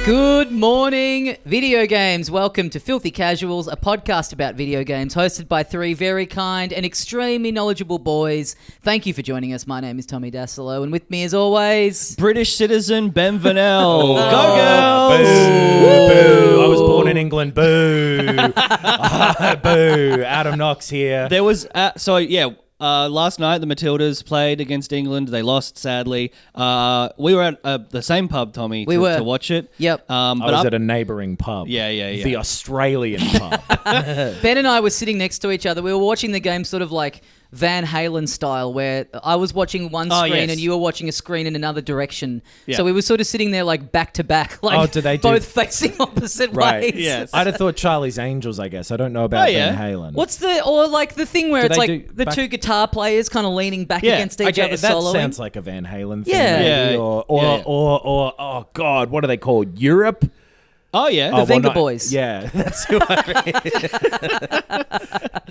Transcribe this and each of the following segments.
Good morning, video games. Welcome to Filthy Casuals, a podcast about video games hosted by three very kind and extremely knowledgeable boys. Thank you for joining us. My name is Tommy Dasilo, and with me as always... British citizen Ben Vanel. Oh. Go girls! Boo! I was born in England. Boo! Boo! Adam Knox here. There was, last night the Matildas played against England. They lost, sadly. We were at the same pub, Tommy, to watch it. Yep. I was at a neighbouring pub. Yeah. The Australian pub. Ben and I were sitting next to each other. We were watching the game sort of like Van Halen style, where I was watching one screen and you were watching a screen in another direction. Yeah. So we were sort of sitting there like back to back, like both facing opposite ways. Yes. I'd have thought Charlie's Angels, I guess. I don't know about Van Halen. What's the thing where it's like the two guitar players kind of leaning back against each other soloing? That sounds like a Van Halen thing, maybe. Or oh God, what are they called? Europe? Oh, yeah. The Finger Boys. Yeah, that's who I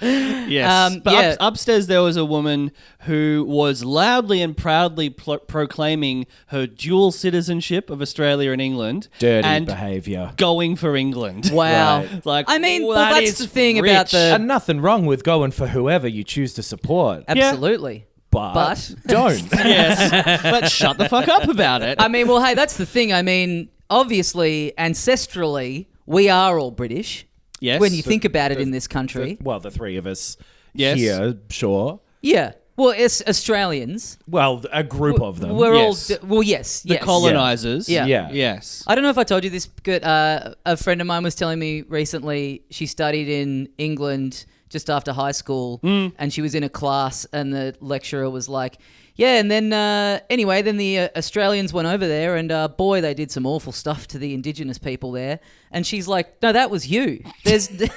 mean. Yes. Upstairs there was a woman who was loudly and proudly proclaiming her dual citizenship of Australia and England. Dirty behaviour. Going for England. Wow. Right. Like, I mean, well, that's the thing about the... And nothing wrong with going for whoever you choose to support. Absolutely. But don't. Yes. But shut the fuck up about it. I mean, well, hey, that's the thing. I mean... Obviously, ancestrally, we are all British. Yes. When you think about it in this country. The three of us here, sure. Yeah. Well, it's Australians. Well, a group of them. We're all... yes. The colonisers. Yeah. Yes. I don't know if I told you this, but a friend of mine was telling me recently she studied in England just after high school, and she was in a class, and the lecturer was like... Yeah, and then then the Australians went over there, and boy, they did some awful stuff to the Indigenous people there. And she's like, "No, that was you. It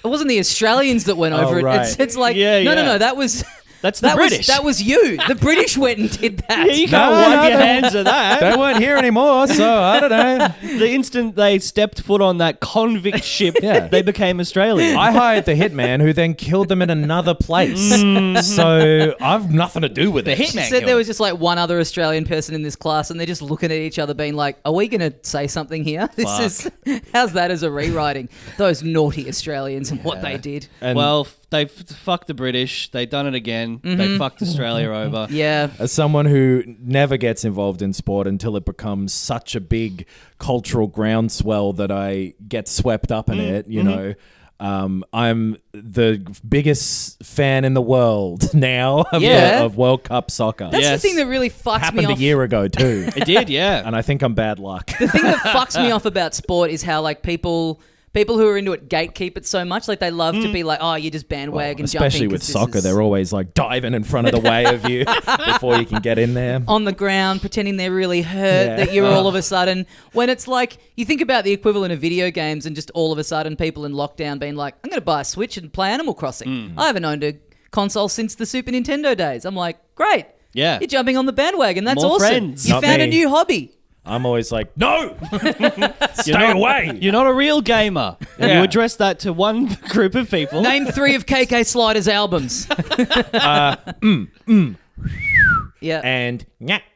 wasn't the Australians that went over it. Right. It's like, no, that was." That's the British. That was you. The British went and did that. Yeah, you can't wipe your hands of that. They weren't here anymore, so I don't know. The instant they stepped foot on that convict ship, they became Australian. I hired the hitman who then killed them in another place. So I've nothing to do with it. She said there was just like one other Australian person in this class, and they're just looking at each other being like, are we going to say something here? How's that as a rewriting? Those naughty Australians and what they did. And they fucked the British. They done it again. They fucked Australia over. Yeah. As someone who never gets involved in sport until it becomes such a big cultural groundswell that I get swept up in it, you know, I'm the biggest fan in the world now of World Cup soccer. That's the thing that really fucks me off. Happened a year ago too. It did, yeah. And I think I'm bad luck. The thing that fucks me off about sport is how like people who are into it gatekeep it so much. Like they love to be like, oh, you just bandwagon jumping. Especially with soccer, they're always like diving in front of the way of you before you can get in there. On the ground, pretending they're really hurt that you're all of a sudden... When it's like, you think about the equivalent of video games and just all of a sudden people in lockdown being like, I'm going to buy a Switch and play Animal Crossing. I haven't owned a console since the Super Nintendo days. I'm like, great. Yeah. You're jumping on the bandwagon. That's More awesome. friends. You Not found me. a new hobby. I'm always like, no! Stay away! You're not a real gamer. And you address that to one group of people. Name 3 of KK Slider's albums. Yeah. And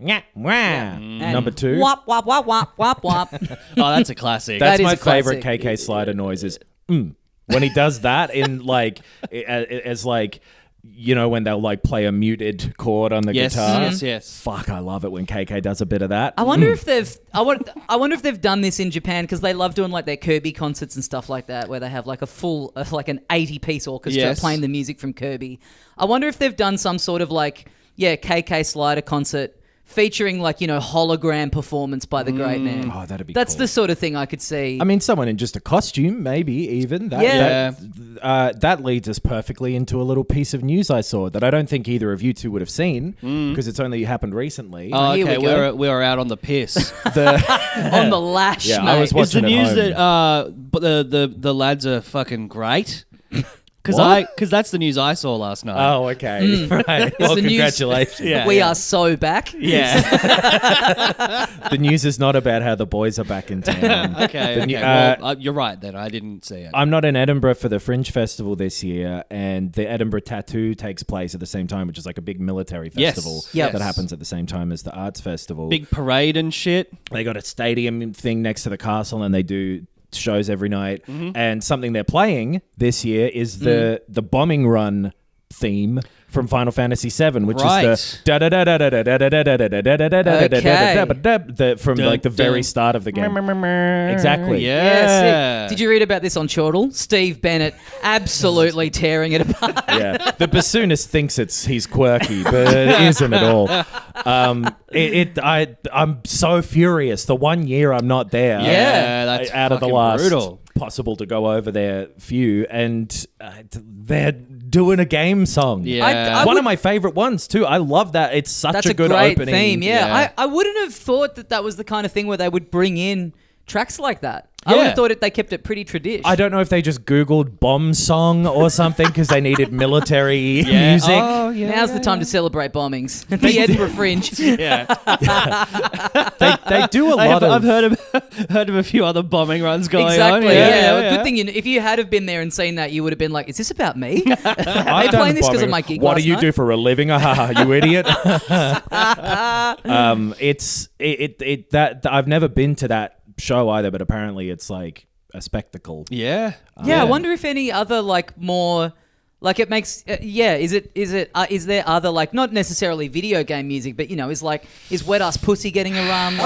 number 2. Wop, wop, wop, wop, wop, wop. Oh, that's a classic. That That's is my a classic. favorite KK Slider noise is when he does that in like as like, you know, when they'll like play a muted chord on the guitar. Yes. Fuck, I love it when KK does a bit of that. I wonder if they've wonder if they've done this in Japan, because they love doing like their Kirby concerts and stuff like that, where they have like a full like an 80-piece orchestra playing the music from Kirby. I wonder if they've done some sort of like KK Slider concert featuring like, you know, hologram performance by the great man. Oh, that'd be That's cool. the sort of thing I could see. I mean, someone in just a costume, maybe even. That leads us perfectly into a little piece of news I saw that I don't think either of you two would have seen because it's only happened recently. Oh, Here okay. we go. We were out on the piss. On the lash, mate. I was Is the watching at news home. that the lads are fucking great? Because that's the news I saw last night. Oh, okay. Right. Well, the news. congratulations. Yeah, we yeah. are so back. Yeah. The news is not about how the boys are back in town. Okay. The new- Well, you're right then. I didn't see it. I'm not in Edinburgh for the Fringe Festival this year, and the Edinburgh Tattoo takes place at the same time, which is like a big military festival Yes. that happens at the same time as the arts festival. Big parade and shit. They got a stadium thing next to the castle, and they do shows every night. Mm-hmm. And something they're playing this year is the bombing run theme from Final Fantasy VII, which is the da da da da da da da da da da da da da da da da from like the very start of the game. Exactly. Yeah. Did you read about this on Chortle? Steve Bennett absolutely tearing it apart. Yeah, the bassoonist thinks he's quirky, but it isn't at all. I'm so furious. The 1 year I'm not there. Yeah, that's out of the fucking last brutal. possible to go over there few, and they're doing a game song. Yeah. One of my favorite ones too. I love that. It's such That's a good great opening theme. Yeah, Yeah. I wouldn't have thought that was the kind of thing where they would bring in tracks like that. I would Yeah. have thought they kept it pretty traditional. I don't know if they just Googled bomb song or something because they needed military music. Oh, yeah. Now's the time to celebrate bombings. The Edinburgh Fringe. Yeah. They do a lot of. I've heard of a few other bombing runs going Exactly. on. Yeah. Well, good thing if you had have been there and seen that, you would have been like, "Is this about me? Are they playing this because of my gig What last do you night?" do for a living? You idiot. That I've never been to that show either, but apparently it's like a spectacle. Yeah. Yeah, I wonder if any other more it makes is there other not necessarily video game music, but is Wet Ass Pussy getting around?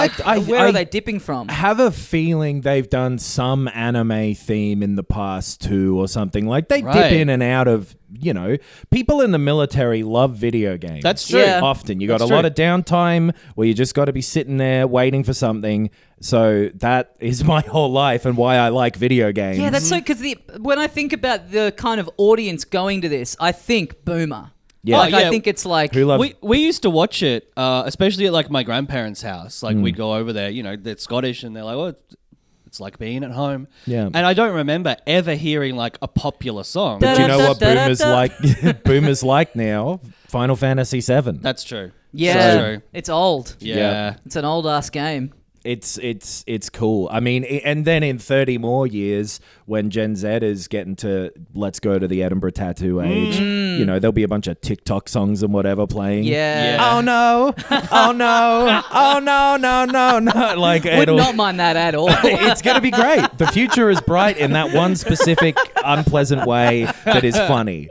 Where are they dipping from? Have a feeling they've done some anime theme in the past too, or something. Like they Right. dip in and out of. People in the military love video games. That's true. Yeah. Often you got That's a lot true. of downtime where you just got to be sitting there waiting for something. So that is my whole life and why I like video games. Yeah, that's so because when I think about the kind of audience going to this, I think boomer. Yeah. Like, Oh, yeah. I think it's like Who love We used to watch it, especially at my grandparents' house. We'd go over there, they're Scottish and they're like, oh, it's like being at home. Yeah. And I don't remember ever hearing a popular song. Da- Do you know what Da-da-da-da-da. boomers like? Boomers like now Final Fantasy VII. That's true. yeah, That's true. it's old. Yeah. It's an old ass game. It's cool. I mean, and then in 30 more years, when Gen Z is getting to let's go to the Edinburgh tattoo age, there'll be a bunch of TikTok songs and whatever playing. Yeah. Yeah. Oh no! Oh no! Oh no! No! Like Would not mind that at all. it's gonna be great. The future is bright in that one specific unpleasant way that is funny.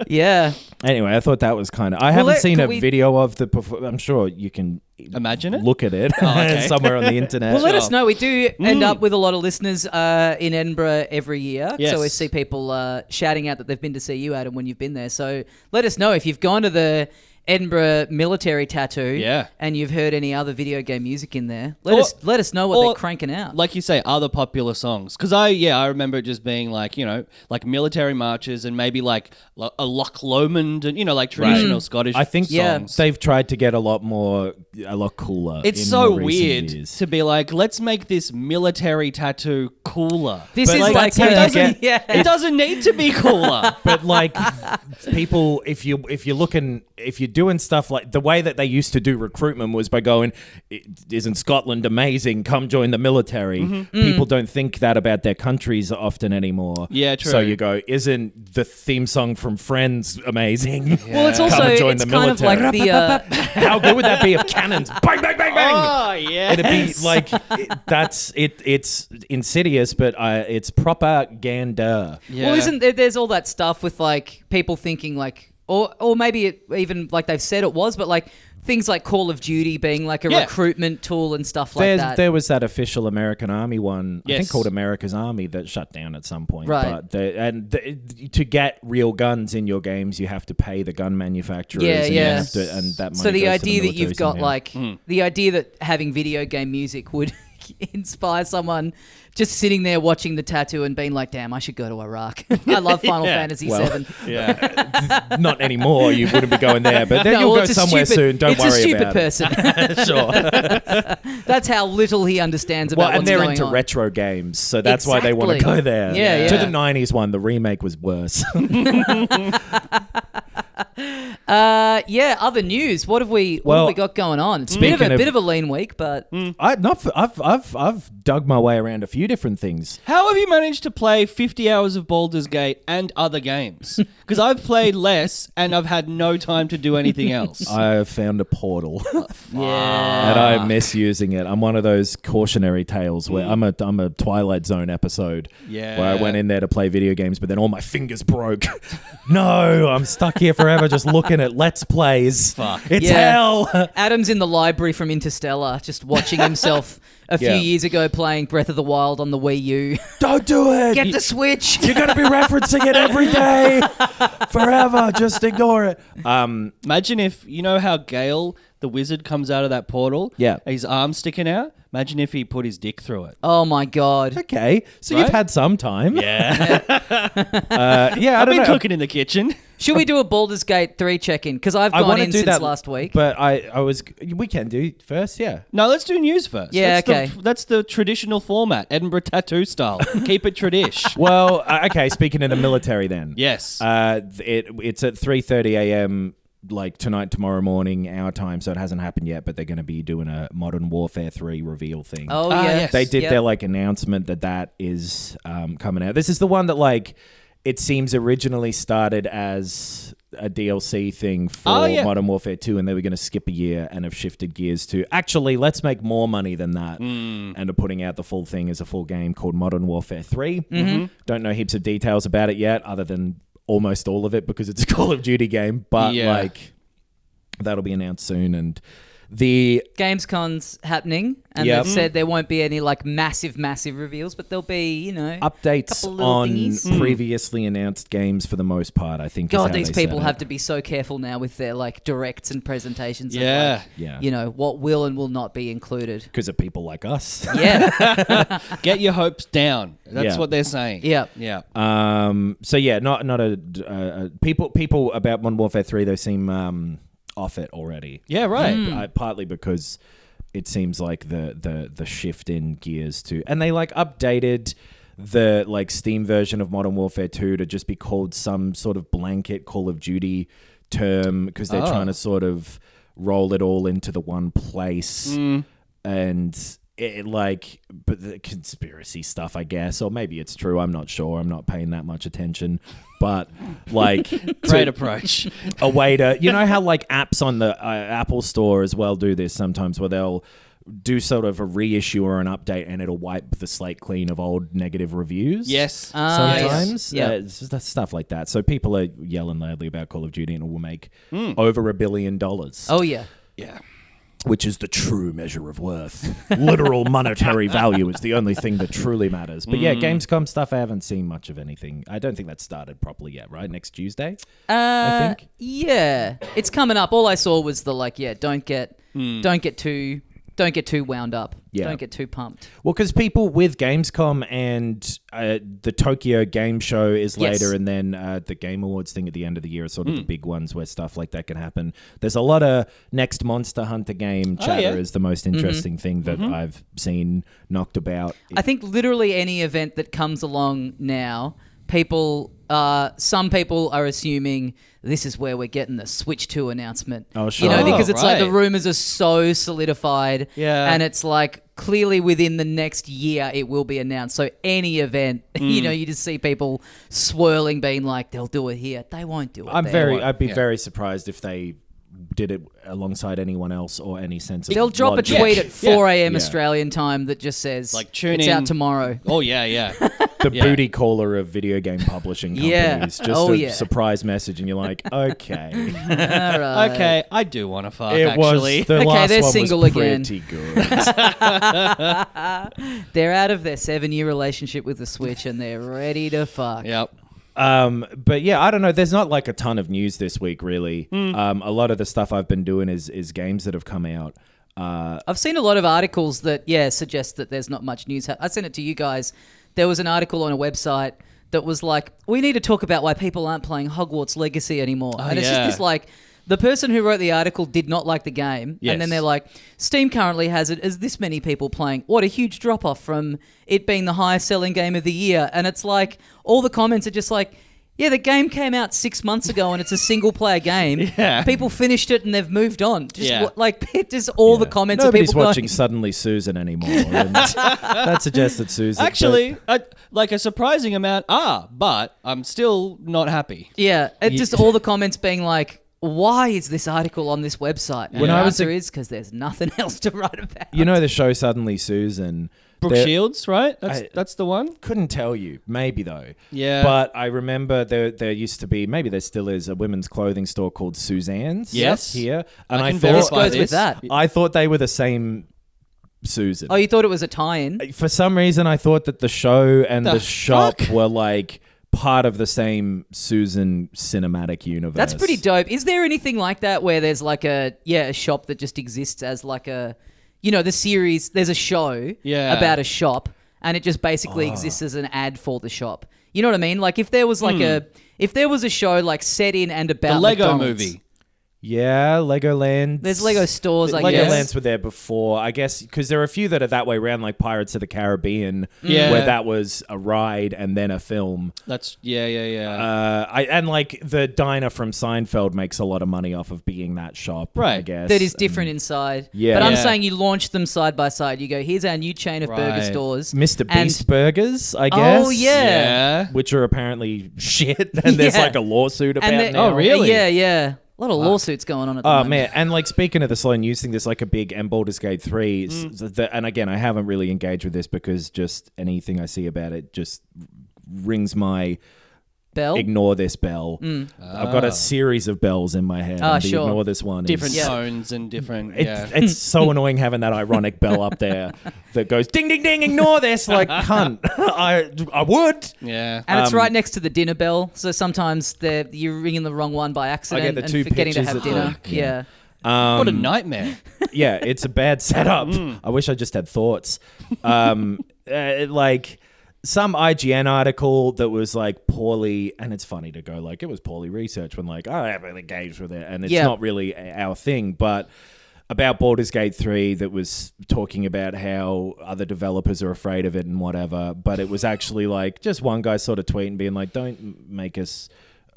Yeah. Anyway, I thought that was kind of. I haven't seen could a we- video of the. I'm sure you can Imagine it? look at it okay. somewhere on the internet. Well, let us Sure. know. We do end up with a lot of listeners in Edinburgh every year. Yes. So we see people shouting out that they've been to see you, Adam, when you've been there. So let us know if you've gone to the Edinburgh military tattoo Yeah. and you've heard any other video game music in there. Let us know what or- they're cranking out. Like you say, other popular songs. Because I remember it just being like military marches and maybe a Loch Lomond and, traditional Scottish I think songs. they've tried to get a lot cooler. It's in so more recent weird years. to be like, let's make this military tattoo cooler. This But, is like, like, that's how you doesn't- yeah. It doesn't need to be cooler. But like people, if you're doing stuff like the way that they used to do recruitment was by going, isn't Scotland amazing? Come join the military. People don't think that about their countries often anymore. Yeah, true. So you go, isn't the theme song from Friends amazing? Well, it's Come also and join it's the kind of like military. the How good would that be if cannons bang bang bang bang? Oh, yeah. It'd be like it's insidious, but it's propaganda. Well, isn't there's all that stuff with people thinking or maybe it, even they've said it was, but things like Call of Duty being a Yeah. recruitment tool and stuff like that. There was that official American Army one, I think Yes. called America's Army, that shut down at some point. Right. But to get real guns in your games, you have to pay the gun manufacturers. Yeah, and yeah. You have to, and that money So the goes to idea that military you've got somehow. the idea that having video game music would inspire someone just sitting there watching the tattoo and being like, damn, I should go to Iraq. I love Final Fantasy VII. Yeah. Not anymore. You wouldn't be going there, but then you'll go somewhere soon. Don't worry about it. It's a stupid person. Sure. That's how little he understands about what's going on. And they're into retro games, so that's why they want to go there. Yeah. To the 90s one, the remake was worse. Other news. What have we got going on? It's a bit of a lean week, but I've dug my way around a few different things. How have you managed to play 50 hours of Baldur's Gate and other games? Because I've played less and I've had no time to do anything else. I found a portal. yeah. And I miss using it. I'm one of those cautionary tales where I'm a Twilight Zone episode where I went in there to play video games, but then all my fingers broke. No, I'm stuck here forever just looking at Let's Plays. Fuck. It's hell. Adam's in the library from Interstellar, just watching himself a few years ago playing Breath of the Wild on the Wii U. Don't do it. Get the Switch. You're going to be referencing it every day. Forever. Just ignore it. Imagine if, you know how Gale, the wizard, comes out of that portal? Yeah. His arm's sticking out? Imagine if he put his dick through it. Oh my God. Okay. So Right? you've had some time. Yeah. I've been cooking in the kitchen. Should we do a Baldur's Gate 3 check-in? Because I've gone in since last week. But we can do first, yeah. No, let's do news first. Yeah, That's the traditional format, Edinburgh tattoo style. Keep it tradish. Well, okay, speaking of the military then. Yes. It's at 3:30 a.m. like tonight, tomorrow morning, our time, so it hasn't happened yet, but they're going to be doing a Modern Warfare 3 reveal thing. Oh, yeah. Yes. They did their like announcement that is coming out. This is the one that like it seems originally started as a DLC thing for Modern Warfare 2, and they were going to skip a year and have shifted gears to actually let's make more money than that and are putting out the full thing as a full game called Modern Warfare 3. Don't know heaps of details about it yet other than almost all of it because it's a Call of Duty game, but like that'll be announced soon. And the Gamescom's happening, and they've said there won't be any like massive reveals, but there'll be, updates on thingies. previously announced games for the most part, I think. God, these people have to be so careful now with their like directs and presentations. Yeah. Of, like, what will and will not be included. Because of people like us. Yeah. Get your hopes down. That's what they're saying. Yeah. Yeah. So yeah, not a people about Modern Warfare 3, they seem off it already. Yeah, right. Partly because it seems like the shift in gears to, and they like updated the like Steam version of Modern Warfare 2 to just be called some sort of blanket Call of Duty term because they're trying to sort of roll it all into the one place. And it but the conspiracy stuff, I guess, or maybe it's true. I'm not sure. I'm not paying that much attention. But like, great approach. A way to, how like apps on the Apple Store as well do this sometimes, where they'll do sort of a reissue or an update, and it'll wipe the slate clean of old negative reviews. Yes, sometimes. Yes. It's stuff like that. So people are yelling loudly about Call of Duty, and it will make over $1 billion. Oh yeah, yeah. Which is the true measure of worth. Literal monetary value is the only thing that truly matters. But yeah, Gamescom stuff, I haven't seen much of anything. I don't think that's started properly yet, right? Next Tuesday, I think. Yeah, it's coming up. All I saw was the don't get too wound up. Yeah. Don't get too pumped. Well, because people with Gamescom and the Tokyo Game Show is later, Yes. and then the Game Awards thing at the end of the year are sort of the big ones where stuff like that can happen. There's a lot of next Monster Hunter game chatter is the most interesting thing that I've seen knocked about. I think literally any event that comes along now, some people are assuming this is where we're getting the Switch 2 announcement. Oh, sure. Because it's like the right. rumors are so solidified. Yeah. And it's like clearly within the next year it will be announced. So any event, you just see people swirling, being like, they'll do it here. They won't do it. I'd be very surprised if they did it alongside anyone else or any sense of They'll drop logic. a tweet at 4 a.m. Yeah. Australian time that just says, Like, tune it's in. out tomorrow. Oh, yeah. The booty caller of video game publishing companies. Yeah. Just a surprise message, and you're like, okay. All right. Okay, I do want to fuck, It actually. was the Okay, last they're one single was again. pretty good. They're out of their 7-year relationship with the Switch and they're ready to fuck. Yep. But yeah, I don't know. There's not like a ton of news this week, really. A lot of the stuff I've been doing is games that have come out. I've seen a lot of articles that, suggest that there's not much news. I sent it to you guys. There was an article on a website that was like, we need to talk about why people aren't playing Hogwarts Legacy anymore. And it's just this like, the person who wrote the article did not like the game. Yes. And then they're like, Steam currently has it as this many people playing. What a huge drop off from it being the highest selling game of the year. And it's like, all the comments are just like, yeah, the game came out 6 months ago and it's a single player game. Yeah. People finished it and they've moved on. Just Yeah. just all the comments Nobody's of people watching going, Suddenly Susan anymore. And that suggests that Susan... Actually, like a surprising amount but I'm still not happy. yeah, it's just all the comments being like, why is this article on this website? And When the I was answer is because there's nothing else to write about. You know the show Suddenly Susan? Brooke There- Shields, right? I- That's the one. Couldn't tell you. Maybe though. Yeah. But I remember there used to be, maybe there still is, a women's clothing store called Suzanne's. Yes. Here. And I I can thought verify goes this. with that. I thought they were the same Susan. Oh, you thought it was a tie-in? For some reason, I thought that the show and The the shop fuck? were like part of the same Susan cinematic universe. That's pretty dope. Is there anything like that where there's like a shop that just exists as like a, the series, there's a show Yeah. about a shop and it just basically exists as an ad for the shop. You know what I mean? Like if there was like if there was a show like set in and about The Lego McDonald's, movie. Yeah, Legoland. There's Lego stores, I guess. Legolands were there before, I guess, because there are a few that are that way around, like Pirates of the Caribbean, Yeah. where that was a ride and then a film. That's yeah. And like the diner from Seinfeld makes a lot of money off of being that shop, I Right. guess. That is different inside. Yeah. But I'm Yeah. saying you launch them side by side. You go, here's our new chain of burger Right. stores. Mr. And- Beast burgers, I guess. Oh, yeah. Which are apparently shit, and there's Yeah. like a lawsuit about And now. Oh, really? Yeah. A lot of lawsuits going on at the Oh moment. man, and like speaking of the slow news thing, there's like a big Baldur's Gate 3, and again, I haven't really engaged with this because just anything I see about it just rings my Bell? ignore this bell. I've got a series of bells in my head. and the sure. Ignore this one. Different is, tones and different. It's so annoying having that ironic bell up there that goes ding ding ding. Ignore this, like cunt. I would. Yeah. And it's right next to the dinner bell, so sometimes you're ringing the wrong one by accident the and two forgetting to pitches have at the- dinner. Yeah. What a nightmare. Yeah, it's a bad setup. I wish I just had thoughts. Like some IGN article that was like poorly, and it's funny to go like it was poorly researched when like I haven't engaged with it, and it's Yeah. not really our thing, but about Baldur's Gate 3 that was talking about how other developers are afraid of it and whatever, but it was actually like just one guy sort of tweeting being like, don't make us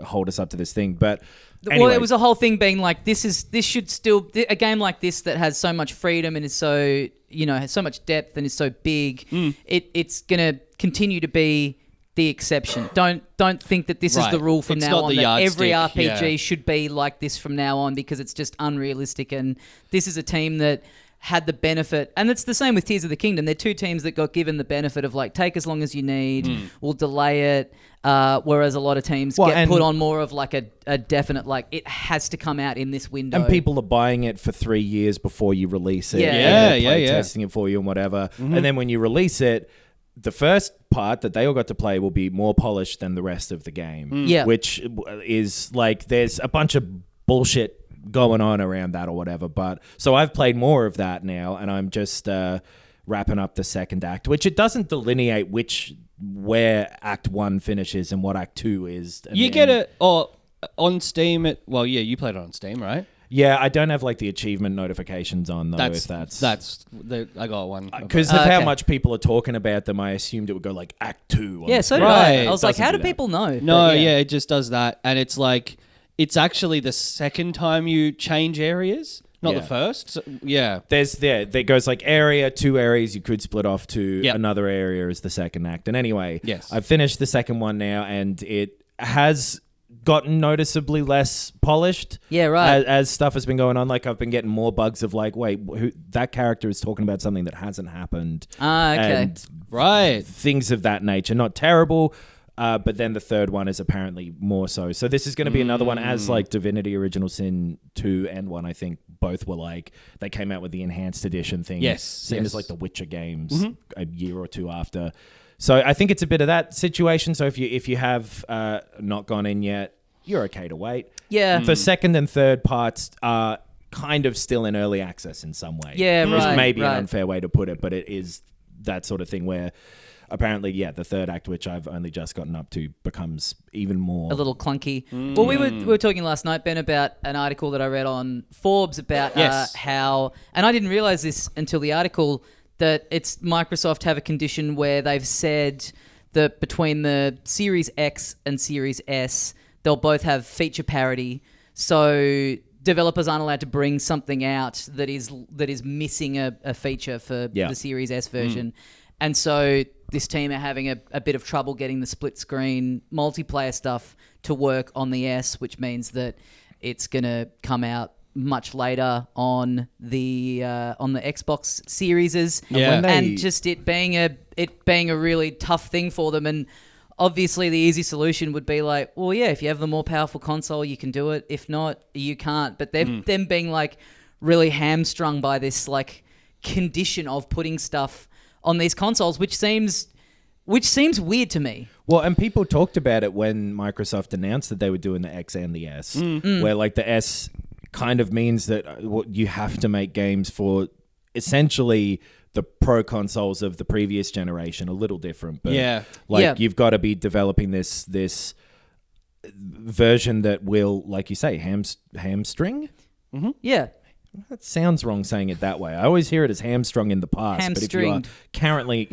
hold us up to this thing. But anyway. Well, it was a whole thing being like, this should still, a game like this that has so much freedom and is so, has so much depth and is so big, it's going to continue to be the exception. Don't think that this is Right. the rule from It's now not on, the that every yardstick, RPG yeah. should be like this from now on, because it's just unrealistic. And this is a team that had the benefit, and it's the same with Tears of the Kingdom. They're two teams that got given the benefit of like, take as long as you need, we'll delay it, whereas a lot of teams get put on more of like a definite, like it has to come out in this window. And people are buying it for 3 years before you release it. Yeah. And Yeah, they're yeah, play yeah. testing it for you and whatever. And then when you release it, the first part that they all got to play will be more polished than the rest of the game. Yeah. Which is like, there's a bunch of bullshit going on around that or whatever. But so I've played more of that now, and I'm just wrapping up the second act, which it doesn't delineate where Act 1 finishes and what Act 2 is. And You then- get it on Steam. You played it on Steam, right? Yeah, I don't have like the achievement notifications on though. That's if I got one. because of how Okay. much people are talking about them, I assumed it would go like Act 2. on yeah, the so screen. did Right. I. I was like, Doesn't how do do that. people know? No, But yeah, it just does that, and it's like it's actually the second time you change areas, not Yeah. the first. So, yeah. There goes like area, 2 areas you could split off to Yep. another area as the second act. And anyway, Yes. I've finished the second one now, and it has gotten noticeably less polished. Yeah, right. As stuff has been going on, like I've been getting more bugs of like, wait, that character is talking about something that hasn't happened. Okay. And Right. things of that nature. Not terrible, but then the third one is apparently more so. So this is going to be another one, as like Divinity Original Sin 2 and 1, I think both were like, they came out with the enhanced edition thing. Yes, Same yes. as like the Witcher games a year or two after. So I think it's a bit of that situation. So if you have not gone in yet, you're okay to wait. Yeah. The second and third parts are kind of still in early access in some way. Yeah, Which right, may be right. an unfair way to put it, but it is that sort of thing where apparently, the third act, which I've only just gotten up to, becomes even more... a little clunky. Well, we were talking last night, Ben, about an article that I read on Forbes about how, and I didn't realize this until the article, that it's Microsoft have a condition where they've said that between the Series X and Series S, they'll both have feature parity. So developers aren't allowed to bring something out that is missing a feature for the Series S version. And so this team are having a bit of trouble getting the split screen multiplayer stuff to work on the S, which means that it's going to come out much later on the Xbox Series. Yeah. And just it being a really tough thing for them. And obviously the easy solution would be like, well, yeah, if you have the more powerful console, you can do it. If not, you can't. But them being like really hamstrung by this like condition of putting stuff on these consoles, which seems weird to me. Well, and people talked about it when Microsoft announced that they were doing the X and the S, where like the S kind of means that you have to make games for essentially the pro consoles of the previous generation, a little different, but you've got to be developing this version that will, like you say, hamstring. Mm-hmm. Yeah. That sounds wrong saying it that way. I always hear it as hamstrung in the past. But if you are currently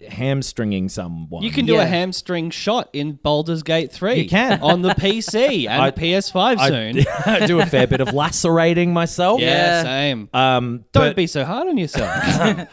hamstringing someone... You can do a hamstring shot in Baldur's Gate 3. You can. On the PC and the PS5 soon. I do a fair bit of lacerating myself. Yeah, same. Don't be so hard on yourself.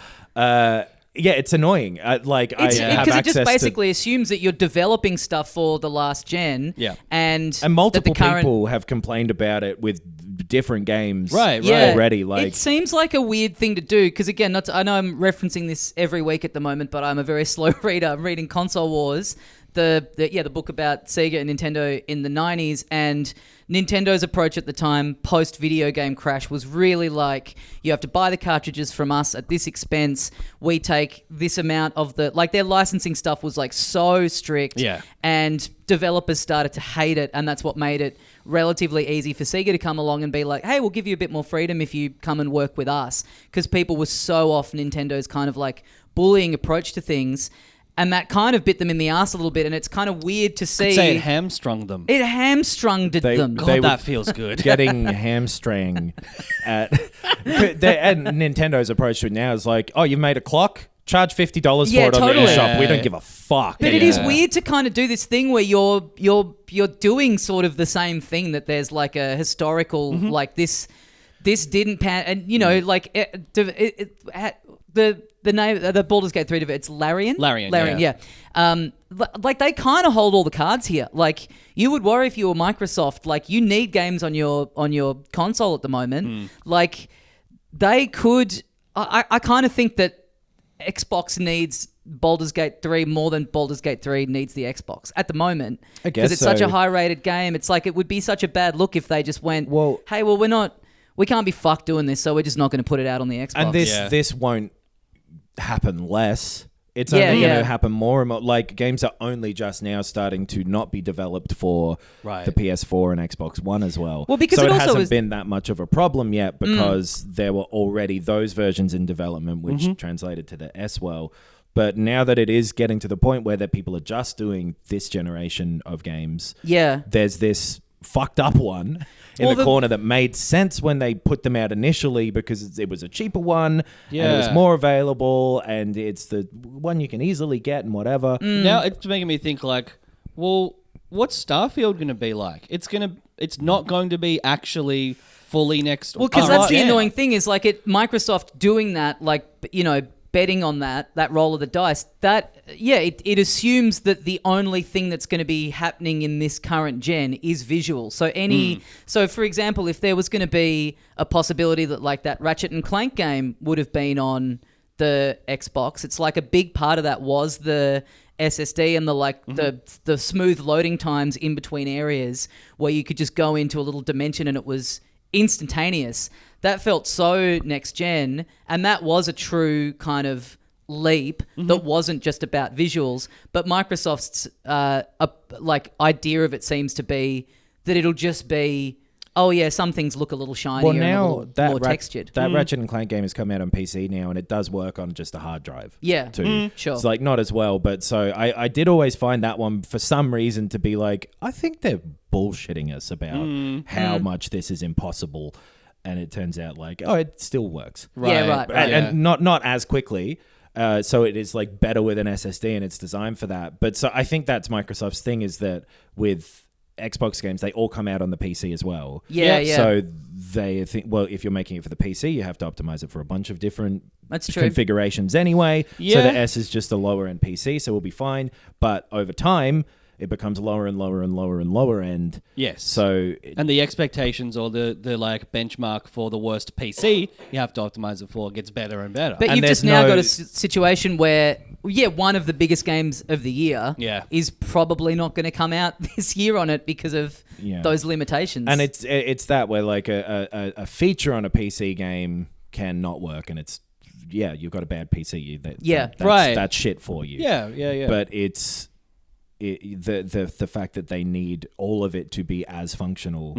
It's annoying. Because it just basically assumes that you're developing stuff for the last gen. Yeah. And multiple people have complained about it with different games already. Like, it seems like a weird thing to do because, again, I know I'm referencing this every week at the moment, but I'm a very slow reader. I'm reading Console Wars, the book about Sega and Nintendo in the 90s, and Nintendo's approach at the time, post-video game crash, was really like, you have to buy the cartridges from us at this expense. We take this amount of their licensing stuff was like so strict. Yeah. And developers started to hate it, and that's what made it relatively easy for Sega to come along and be like, hey, we'll give you a bit more freedom if you come and work with us. Because people were so off Nintendo's kind of like bullying approach to things. And that kind of bit them in the ass a little bit, and it's kind of weird to see. Could say it hamstrung them. It hamstrung them. God, that feels good. Getting hamstring and Nintendo's approach to it now is like, oh, you've made a clock? Charge $50 for it on the eShop. We don't give a fuck. But it is weird to kind of do this thing where you're doing sort of the same thing, that there's like a historical like this didn't pan, and you know like the name, the Baldur's Gate 3 it's Larian. Larian, yeah. Like they kind of hold all the cards here. Like you would worry if you were Microsoft. Like you need games on your console at the moment. Like they could. I kind of think that Xbox needs Baldur's Gate 3 more than Baldur's Gate 3 needs the Xbox at the moment. I guess because it's such a high-rated game. It's like it would be such a bad look if they just went, hey, well we can't be fucked doing this, so we're just not going to put it out on the Xbox. And this won't happen less. It's only going to happen more and more. Like, games are only just now starting to not be developed for the PS4 and Xbox One as well. Well, because so it it also hasn't been that much of a problem yet because there were already those versions in development, which translated to the S well. But now that it is getting to the point where that people are just doing this generation of games, there's this fucked up one in the corner that made sense when they put them out initially because it was a cheaper one and it was more available and it's the one you can easily get and whatever. Now it's making me think like, well, what's Starfield going to be like? It's not going to be actually fully next. Well, because that's the annoying thing is like Microsoft doing that, like, you know, betting on that roll of the dice, it assumes that the only thing that's going to be happening in this current gen is visual. So so for example, if there was going to be a possibility that like that Ratchet and Clank game would have been on the Xbox, it's like a big part of that was the SSD and the smooth loading times in between areas where you could just go into a little dimension and it was instantaneous. That felt so next gen, and that was a true kind of leap that wasn't just about visuals. But Microsoft's idea of it seems to be that it'll just be Oh yeah, some things look a little shinier Well, and a now little that more textured. that Ratchet and Clank game has come out on PC now, and it does work on just a hard drive. Yeah, too. sure. It's like not as well, but so I did always find that one for some reason to be like, I think they're bullshitting us about how much this is impossible, and it turns out like, oh, it still works. Yeah, right. And not as quickly. So it is like better with an SSD, and it's designed for that. But so I think that's Microsoft's thing, is that with Xbox games, they all come out on the PC as well. Yeah. So they think, well, if you're making it for the PC, you have to optimize it for a bunch of different configurations anyway. Yeah. So the S is just a lower end PC, so we'll be fine. But over time, it becomes lower and lower and lower and lower end. Yes. So and the expectations or the like benchmark for the worst PC you have to optimize it for gets better and better. But And you've there's just now no- got a situation where, one of the biggest games of the year is probably not going to come out this year on it because of those limitations. And it's that where like a feature on a PC game can not work, and it's you've got a bad PC. That's shit for you. Yeah. But it's the fact that they need all of it to be as functional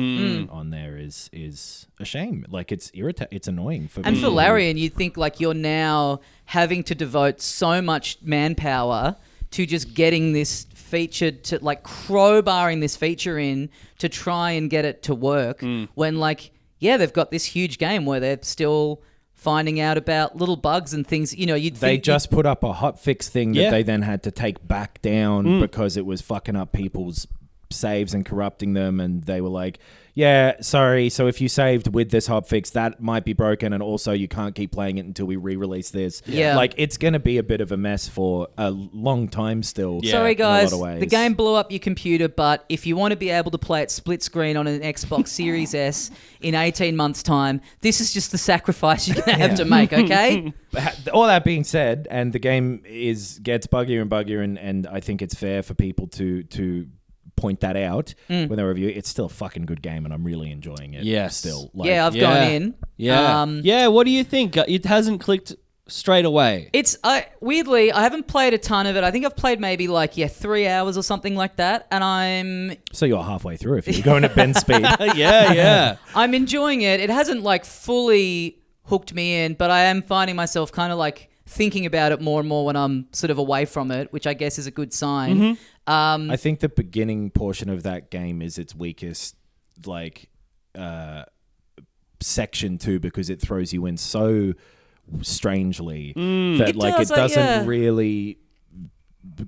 on there is a shame. Like it's it's annoying for And for people. Larian, you think like you're now having to devote so much manpower to just getting this feature to like crowbarring this feature in to try and get it to work when like, they've got this huge game where they're still finding out about little bugs and things. They just put up a hotfix thing that they then had to take back down because it was fucking up people's saves and corrupting them, and they were like, sorry, so if you saved with this hotfix, that might be broken, and also you can't keep playing it until we re-release this. Like it's gonna be a bit of a mess for a long time still. Sorry guys, in a lot of ways. the game blew up your computer, but if you want to be able to play it split screen on an Xbox Series S in 18 months time, this is just the sacrifice you're gonna have to make, okay? All that being said, and the game gets buggier and buggier, and I think it's fair for people to point that out when they review it. It's still a fucking good game, and I'm really enjoying it. Yes. Still. I've gone in. What do you think? It hasn't clicked straight away. It's weirdly, I haven't played a ton of it. I think I've played maybe 3 hours or something like that, and So you're halfway through if you're going at Ben speed. I'm enjoying it. It hasn't fully hooked me in, but I am finding myself kind of thinking about it more and more when I'm sort of away from it, which I guess is a good sign. I think the beginning portion of that game is its weakest, section too, because it throws you in so strangely that it doesn't really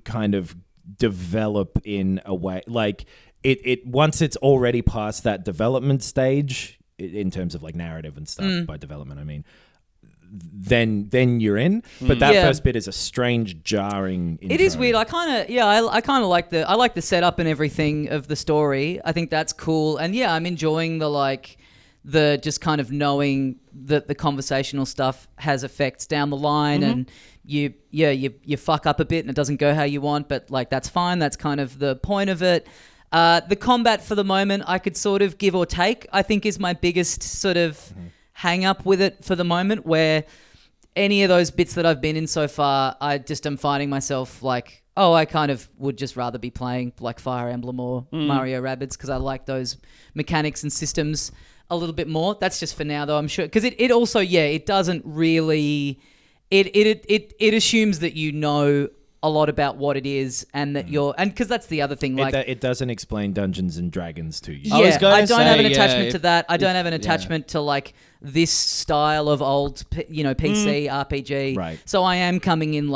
kind of develop in a way. It once it's already past that development stage in terms of narrative and stuff. By development, I mean. Then you're in, but that first bit is a strange, jarring intro. It is weird. I kind of like the setup and everything of the story. I think that's cool, and I'm enjoying the just kind of knowing that the conversational stuff has effects down the line, and you fuck up a bit and it doesn't go how you want, but that's fine. That's kind of the point of it. The combat for the moment, I could sort of give or take. I think is my biggest sort of hang up with it for the moment, where any of those bits that I've been in so far, I just am finding myself I kind of would just rather be playing Fire Emblem or Mario Rabbids, because I like those mechanics and systems a little bit more. That's just for now though, I'm sure, because it also it doesn't really it assumes that you know a lot about what it is, and that because that's the other thing. It doesn't explain Dungeons and Dragons to you. I don't have an attachment to that. I don't have an attachment to this style of old, PC RPG. Right. So I am coming in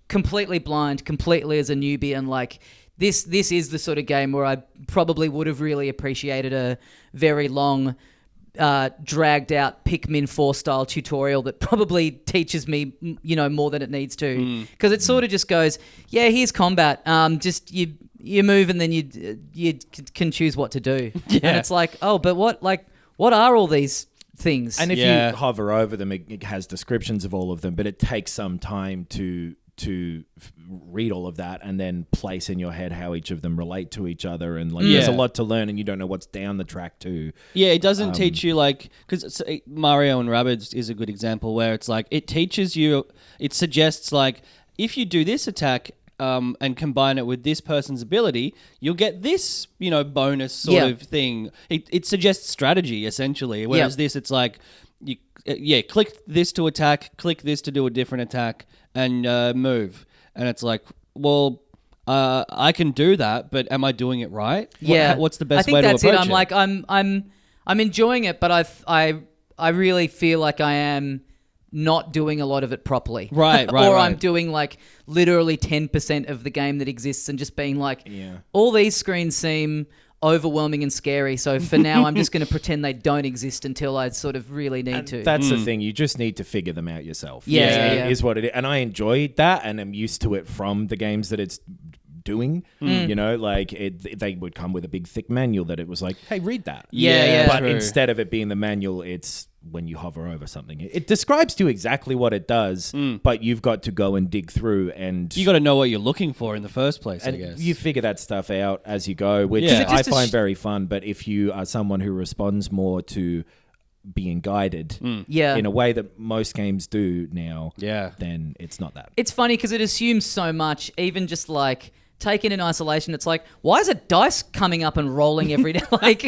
completely blind, completely as a newbie, and this is the sort of game where I probably would have really appreciated a very long, dragged out Pikmin 4 style tutorial that probably teaches me, more than it needs to, because it sort of just goes, here's combat. Just you move and then you can choose what to do, and it's but what are all these things? And if you hover over them, it has descriptions of all of them, but it takes some time to read all of that and then place in your head how each of them relate to each other, and there's a lot to learn, and you don't know what's down the track too. It doesn't teach you because Mario and Rabbids is a good example where it's it teaches you, it suggests if you do this attack and combine it with this person's ability, you'll get this, bonus sort of thing. It suggests strategy essentially. Whereas this, it's like, click this to attack, click this to do a different attack, and move. And it's like, well, I can do that, but am I doing it right? Yeah. What's the best way to I approach think it? that's it. I'm like, I'm enjoying it, but I really feel like I am not doing a lot of it properly. Right. Or I'm doing like literally 10% of the game that exists and just being like, all these screens seem overwhelming and scary. So for now, I'm just going to pretend they don't exist until I sort of really need to. That's the thing. You just need to figure them out yourself. Yeah. It is what it is. And I enjoy that, and I'm used to it from the games that it's doing. Like they would come with a big thick manual that it was like, hey, read that. But True. instead of it being the manual, it's when you hover over something. It describes to you exactly what it does, but you've got to go and dig through, and You got to know what you're looking for in the first place, I and guess. you figure that stuff out as you go, which Yeah. I find very fun. But if you are someone who responds more to being guided in a way that most games do now, then it's not that. It's funny because it assumes so much, even just like taken in isolation. It's like, why is a dice coming up and rolling every day? Like,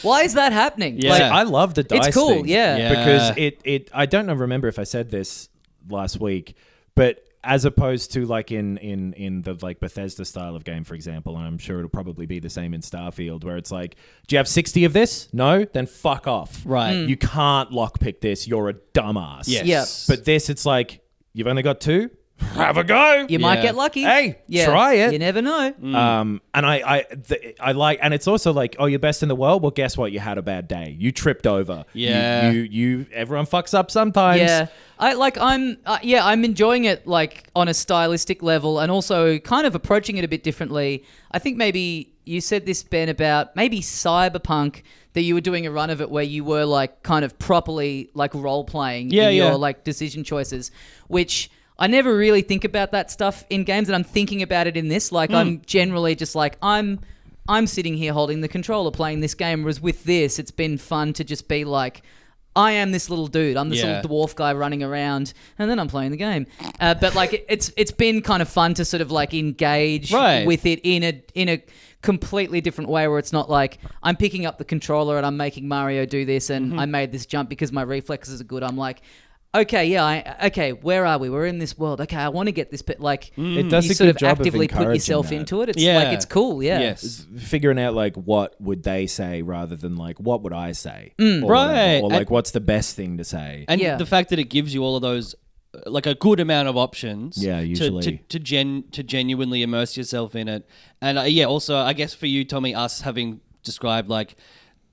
why is that happening? Yeah. Like, I love the dice it's cool, thing, because it I don't remember if I said this last week, but as opposed to like in the like Bethesda style of game, for example, and I'm sure it'll probably be the same in Starfield, where it's like, do you have 60 of this? No? Then fuck off. Right. You can't lockpick this. You're a dumbass. Yes. Yep. But this, it's like, you've only got 2? Have a go. you might get lucky. Hey, try it. You never know. And I like, and it's also like, oh, you're best in the world. Well, guess what? You had a bad day. You tripped over. Yeah. You everyone fucks up sometimes. Yeah. I'm enjoying it like on a stylistic level, and also kind of approaching it a bit differently. I think maybe you said this, Ben, about maybe Cyberpunk, that you were doing a run of it where you were like kind of properly like role playing in your like decision choices, which I never really think about that stuff in games, and I'm thinking about it in this. Like I'm generally just like, I'm sitting here holding the controller playing this game, whereas with this, it's been fun to just be like, I am this little dude. I'm this little dwarf guy running around, and then I'm playing the game. But like, it's been kind of fun to sort of like engage with it in a completely different way, where it's not like I'm picking up the controller and I'm making Mario do this, and I made this jump because my reflexes are good. I'm like, okay, where are we? We're in this world. Okay, I want to get this bit. Like, It does you a sort good of job actively of put encouraging yourself that. into it. It's like, it's cool. Yeah. Yes. Figuring out like what would they say rather than like what would I say, or Right. whatever, or like what's the best thing to say. And the fact that it gives you all of those, like a good amount of options, usually to genuinely immerse yourself in it. And also I guess for you, Tommy, us having described, like,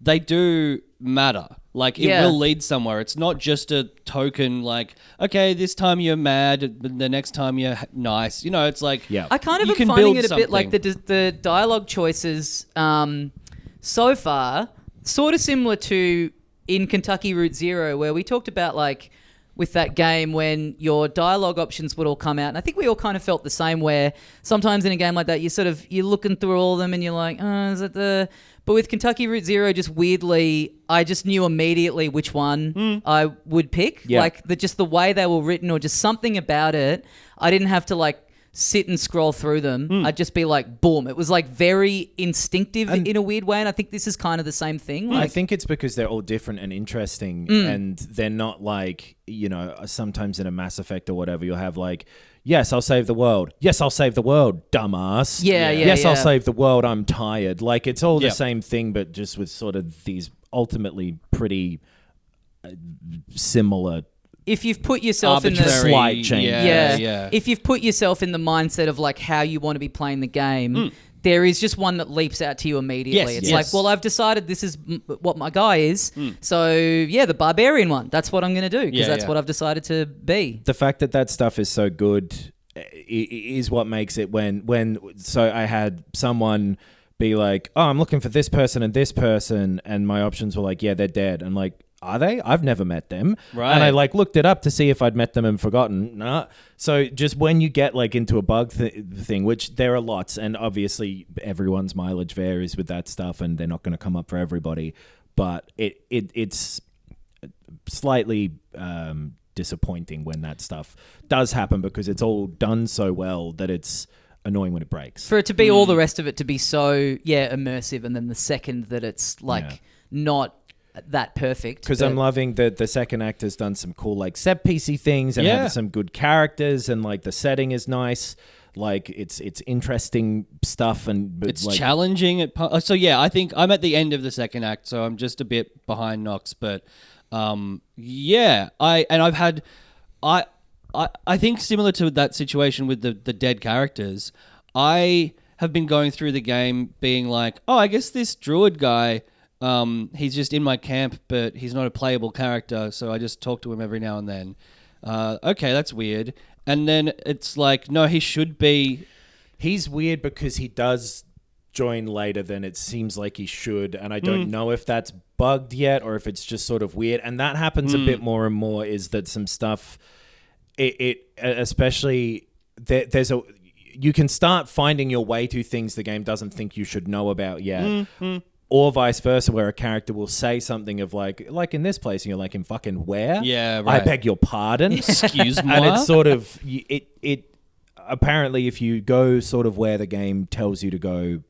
they do matter. Like, it will lead somewhere. It's not just a token, like, okay, this time you're mad, but the next time you're nice. It's like, I kind of you am can finding build it a bit like something. the dialogue choices so far, sort of similar to in Kentucky Route Zero, where we talked about like with that game when your dialogue options would all come out. And I think we all kind of felt the same, where sometimes in a game like that, you're looking through all of them and you're like, oh, is it the... But with Kentucky Route Zero, just weirdly, I just knew immediately which one I would pick. Yeah. Like just the way they were written, or just something about it. I didn't have to like sit and scroll through them. I'd just be like, boom. It was like very instinctive in a weird way. And I think this is kind of the same thing. I Like, think it's because they're all different and interesting, and they're not like, sometimes in a Mass Effect or whatever, you'll have like, yes, I'll save the world. Yes, I'll save the world, dumbass. Yes, I'll save the world, I'm tired. Like, it's all the same thing, but just with sort of these ultimately pretty similar. if you've put yourself in the Arbitrary, slight change. Yeah. if you've put yourself in the mindset of like how you want to be playing the game, there is just one that leaps out to you immediately. Yes, It's yes. like, well, I've decided this is what my guy is. So the barbarian one. That's what I'm going to do, because that's what I've decided to be. The fact that stuff is so good is what makes it so I had someone be like, oh, I'm looking for this person, and my options were like, yeah, they're dead. I'm like, are they? I've never met them. Right. And I like looked it up to see if I'd met them and forgotten. Nah. So just when you get like into a bug thing, which there are lots, and obviously everyone's mileage varies with that stuff, and they're not going to come up for everybody, but it's slightly disappointing when that stuff does happen, because it's all done so well that it's annoying when it breaks. For it to be all the rest of it to be so immersive, and then the second that it's not that perfect. Because I'm loving that the second act has done some cool like set piecey things and have some good characters, and like the setting is nice. Like it's interesting stuff, and it's like, challenging. I think I'm at the end of the second act, so I'm just a bit behind Knox. But I think similar to that situation with the dead characters, I have been going through the game being like, oh, I guess this druid guy, he's just in my camp, but he's not a playable character, so I just talk to him every now and then. Okay, that's weird. And then it's like, no, he should be. He's weird because he does join later than it seems like he should, and I don't know if that's bugged yet or if it's just sort of weird. And that happens a bit more and more. Is that some stuff? It especially you can start finding your way to things the game doesn't think you should know about yet. Or vice versa, where a character will say something of like in this place, and you're like, in fucking where? Yeah, right. I beg your pardon. Excuse me. And it's sort of, it apparently, if you go sort of where the game tells you to go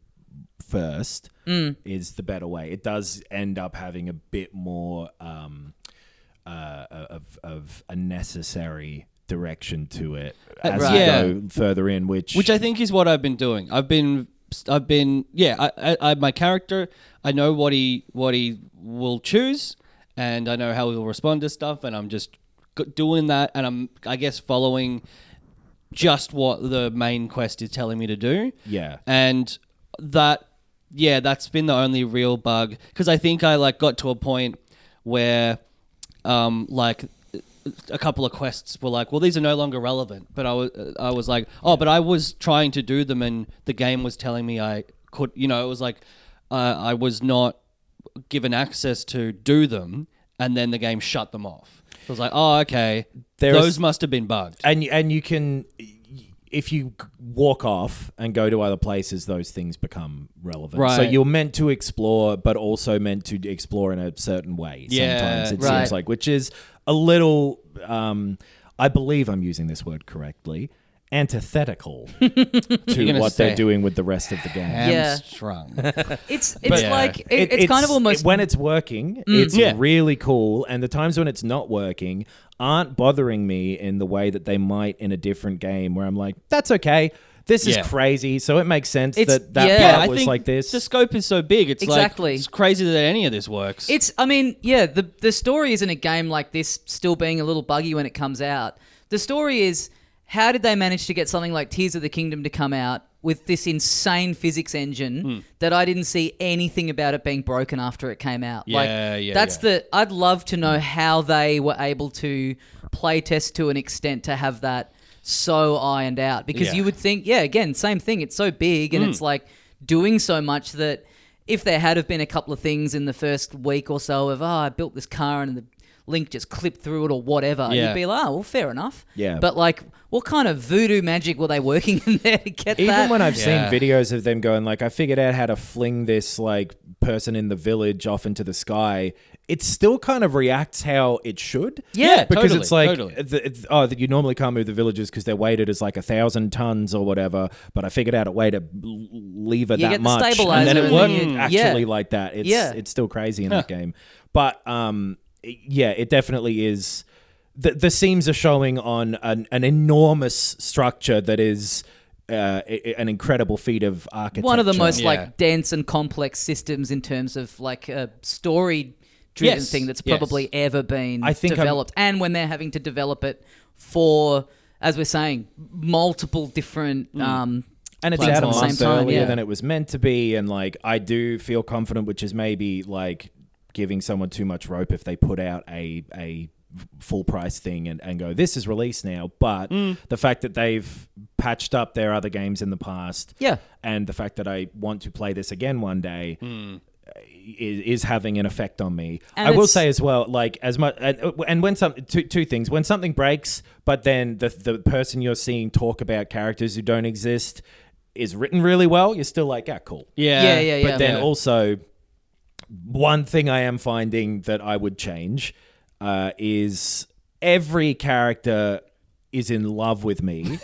first, is the better way. It does end up having a bit more of a necessary direction to it as you go further in, which I think is what I've been doing. I've been my character, I know what he will choose, and I know how he'll respond to stuff, and I'm just doing that, and I'm, I guess, following just what the main quest is telling me to do. Yeah. And that's been the only real bug, because I think I got to a point where a couple of quests were like, well, these are no longer relevant. But I was like, but I was trying to do them, and the game was telling me I could. It was like I was not given access to do them, and then the game shut them off. I was like, oh, okay, those must have been bugged. And you can, if you walk off and go to other places, those things become relevant. Right. So you're meant to explore, but also meant to explore in a certain way. Sometimes it seems like, which is a little, I believe I'm using this word correctly, antithetical to what they're doing with the rest of the game. Hamstrung. It's kind of almost when it's working, it's really cool, and the times when it's not working aren't bothering me in the way that they might in a different game, where I'm like, that's okay. This is crazy, so it makes sense that part was like this. The scope is so big. It's exactly. It's crazy that any of this works. The story is in a game like this still being a little buggy when it comes out. The story is, how did they manage to get something like Tears of the Kingdom to come out with this insane physics engine that I didn't see anything about it being broken after it came out? I'd love to know how they were able to play test to an extent to have that so ironed out, because you would think, again, same thing. It's so big and it's like doing so much that if there had have been a couple of things in the first week or so of, I built this car and the link just clipped through it or whatever, you'd be like, well, fair enough. Yeah. But what kind of voodoo magic were they working in there to get Even that? Even when I've seen videos of them going I figured out how to fling this person in the village off into the sky, it still kind of reacts how it should. Yeah, because totally, it's you normally can't move the villagers because they're weighted as 1,000 tons or whatever. But I figured out a way to lever that much, and then it worked actually like that. It's still crazy in that game, but it definitely is. The seams are showing on an enormous structure that is an incredible feat of architecture. One of the most dense and complex systems in terms of a story-driven thing that's probably ever been developed. And when they're having to develop it for, as we're saying, multiple different and it's out a month earlier than it was meant to be. And I do feel confident, which is maybe giving someone too much rope if they put out a full price thing and go, this is released now. But the fact that they've patched up their other games in the past, and the fact that I want to play this again one day is having an effect on me. And I will say as well, as much, and when two things, when something breaks, but then the person you're seeing talk about characters who don't exist is written really well, you're still cool. Yeah. But then also, one thing I am finding that I would change is every character is in love with me,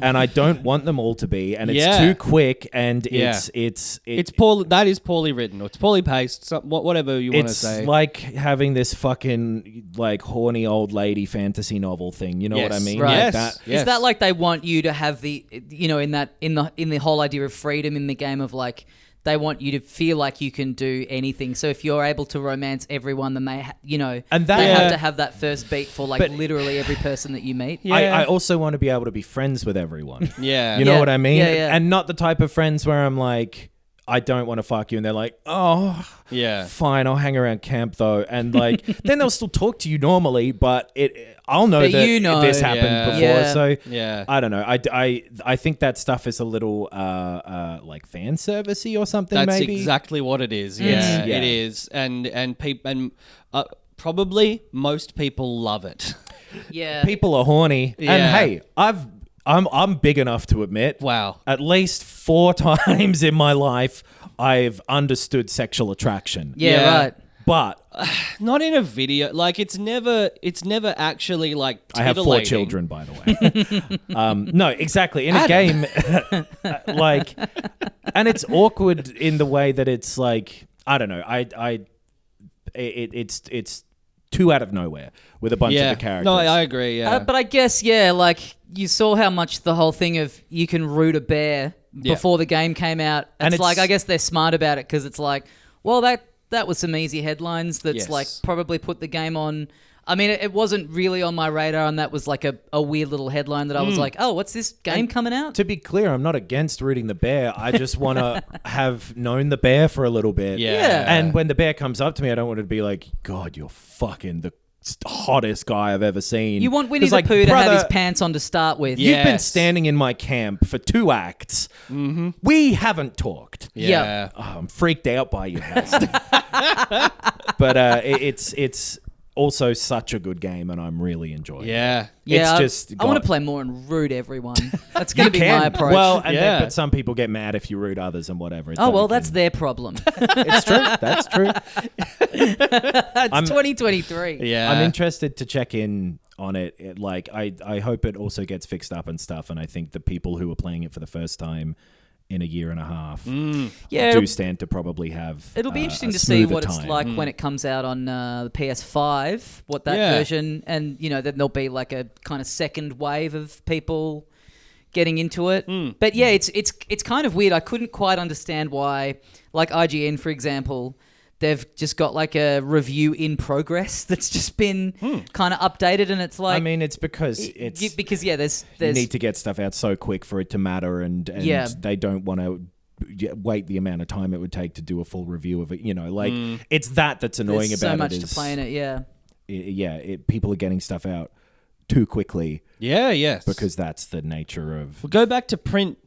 and I don't want them all to be, and it's too quick, and it's poorly. That is poorly written, or it's poorly paced. Whatever you want to say. It's like having this fucking like horny old lady fantasy novel thing. You know what I mean? Right. Like Is that like they want you to have the, in the whole idea of freedom in the game of like, they want you to feel like you can do anything. So if you're able to romance everyone, then they, and they have to have that first beat for like literally every person that you meet. Yeah. I also want to be able to be friends with everyone. Yeah. You know what I mean? Yeah. And not the type of friends where I'm like, I don't want to fuck you. And they're like, oh, fine, I'll hang around camp though. And like, then they'll still talk to you normally, but I'll know that this happened before. Yeah. So I don't know. I think that stuff is a little like fan servicey or something. That's maybe exactly what it is. Yeah, it is. And probably most people love it. Yeah. People are horny. Yeah. And hey, I'm big enough to admit, wow, at least 4 times in my life I've understood sexual attraction. Yeah, right. But not in a video. Like it's never actually like I have 4 children, by the way. No, exactly. In a game, like, and it's awkward in the way that it's like, I don't know. It's too out of nowhere with a bunch of the characters. No, I agree. Yeah, but I guess like you saw how much the whole thing of you can root a bear before the game came out. It's like, I guess they're smart about it because it's like, well, that was some easy headlines. That's like probably put the game on. I mean, it wasn't really on my radar, and that was like a weird little headline that I was like, oh, what's this game coming out? To be clear, I'm not against rooting the bear. I just want to have known the bear for a little bit. Yeah. And when the bear comes up to me, I don't want it to be like, God, you're fucking the hottest guy I've ever seen. You want Winnie the Pooh to have his pants on to start with. You've been standing in my camp for 2 acts. Mm-hmm. We haven't talked. Yeah. Oh, I'm freaked out by you. But it's also such a good game, and I'm really enjoying it. Yeah, it's just I want to play more and root everyone. That's going to be my approach. Well, but some people get mad if you root others and whatever. Oh, well, that's their problem. It's true. That's true. It's 2023. Yeah. I'm interested to check in on it. Like, I hope it also gets fixed up and stuff, and I think the people who are playing it for the first time in a year and a half do stand to probably have it'll be interesting to see what time. it's like when it comes out on the PS5, what that version, and then there'll be like a kind of second wave of people getting into it. But yeah, it's kind of weird. I couldn't quite understand why, like IGN, for example, they've just got like a review in progress that's just been kind of updated, and it's like, I mean, it's because there's you need to get stuff out so quick for it to matter, and they don't want to wait the amount of time it would take to do a full review of it. It's that's annoying there's about so much it. to play in it. People are getting stuff out too quickly. Yeah, yes, because that's the nature of. We'll go back to print.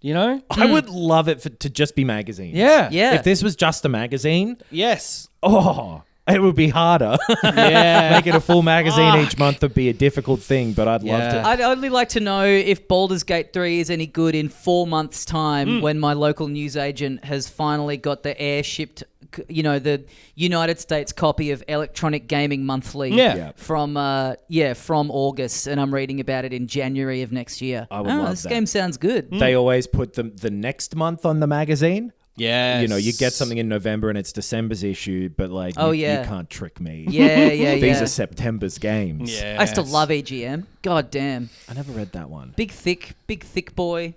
I would love it to just be magazines. Yeah. If this was just a magazine, yes. Oh, it would be harder. Yeah. Make it a full magazine each month would be a difficult thing, but I'd love to. I'd only like to know if Baldur's Gate 3 is any good in 4 months' time when my local newsagent has finally got the air-shipped, the United States copy of Electronic Gaming Monthly from August, and I'm reading about it in January of next year. I would love this that. game sounds good. They always put the next month on the magazine. Yeah, you get something in November and it's December's issue, but like, you can't trick me. Yeah. These are September's games. Yeah, I used to love EGM. God damn. I never read that one. Big thick boy.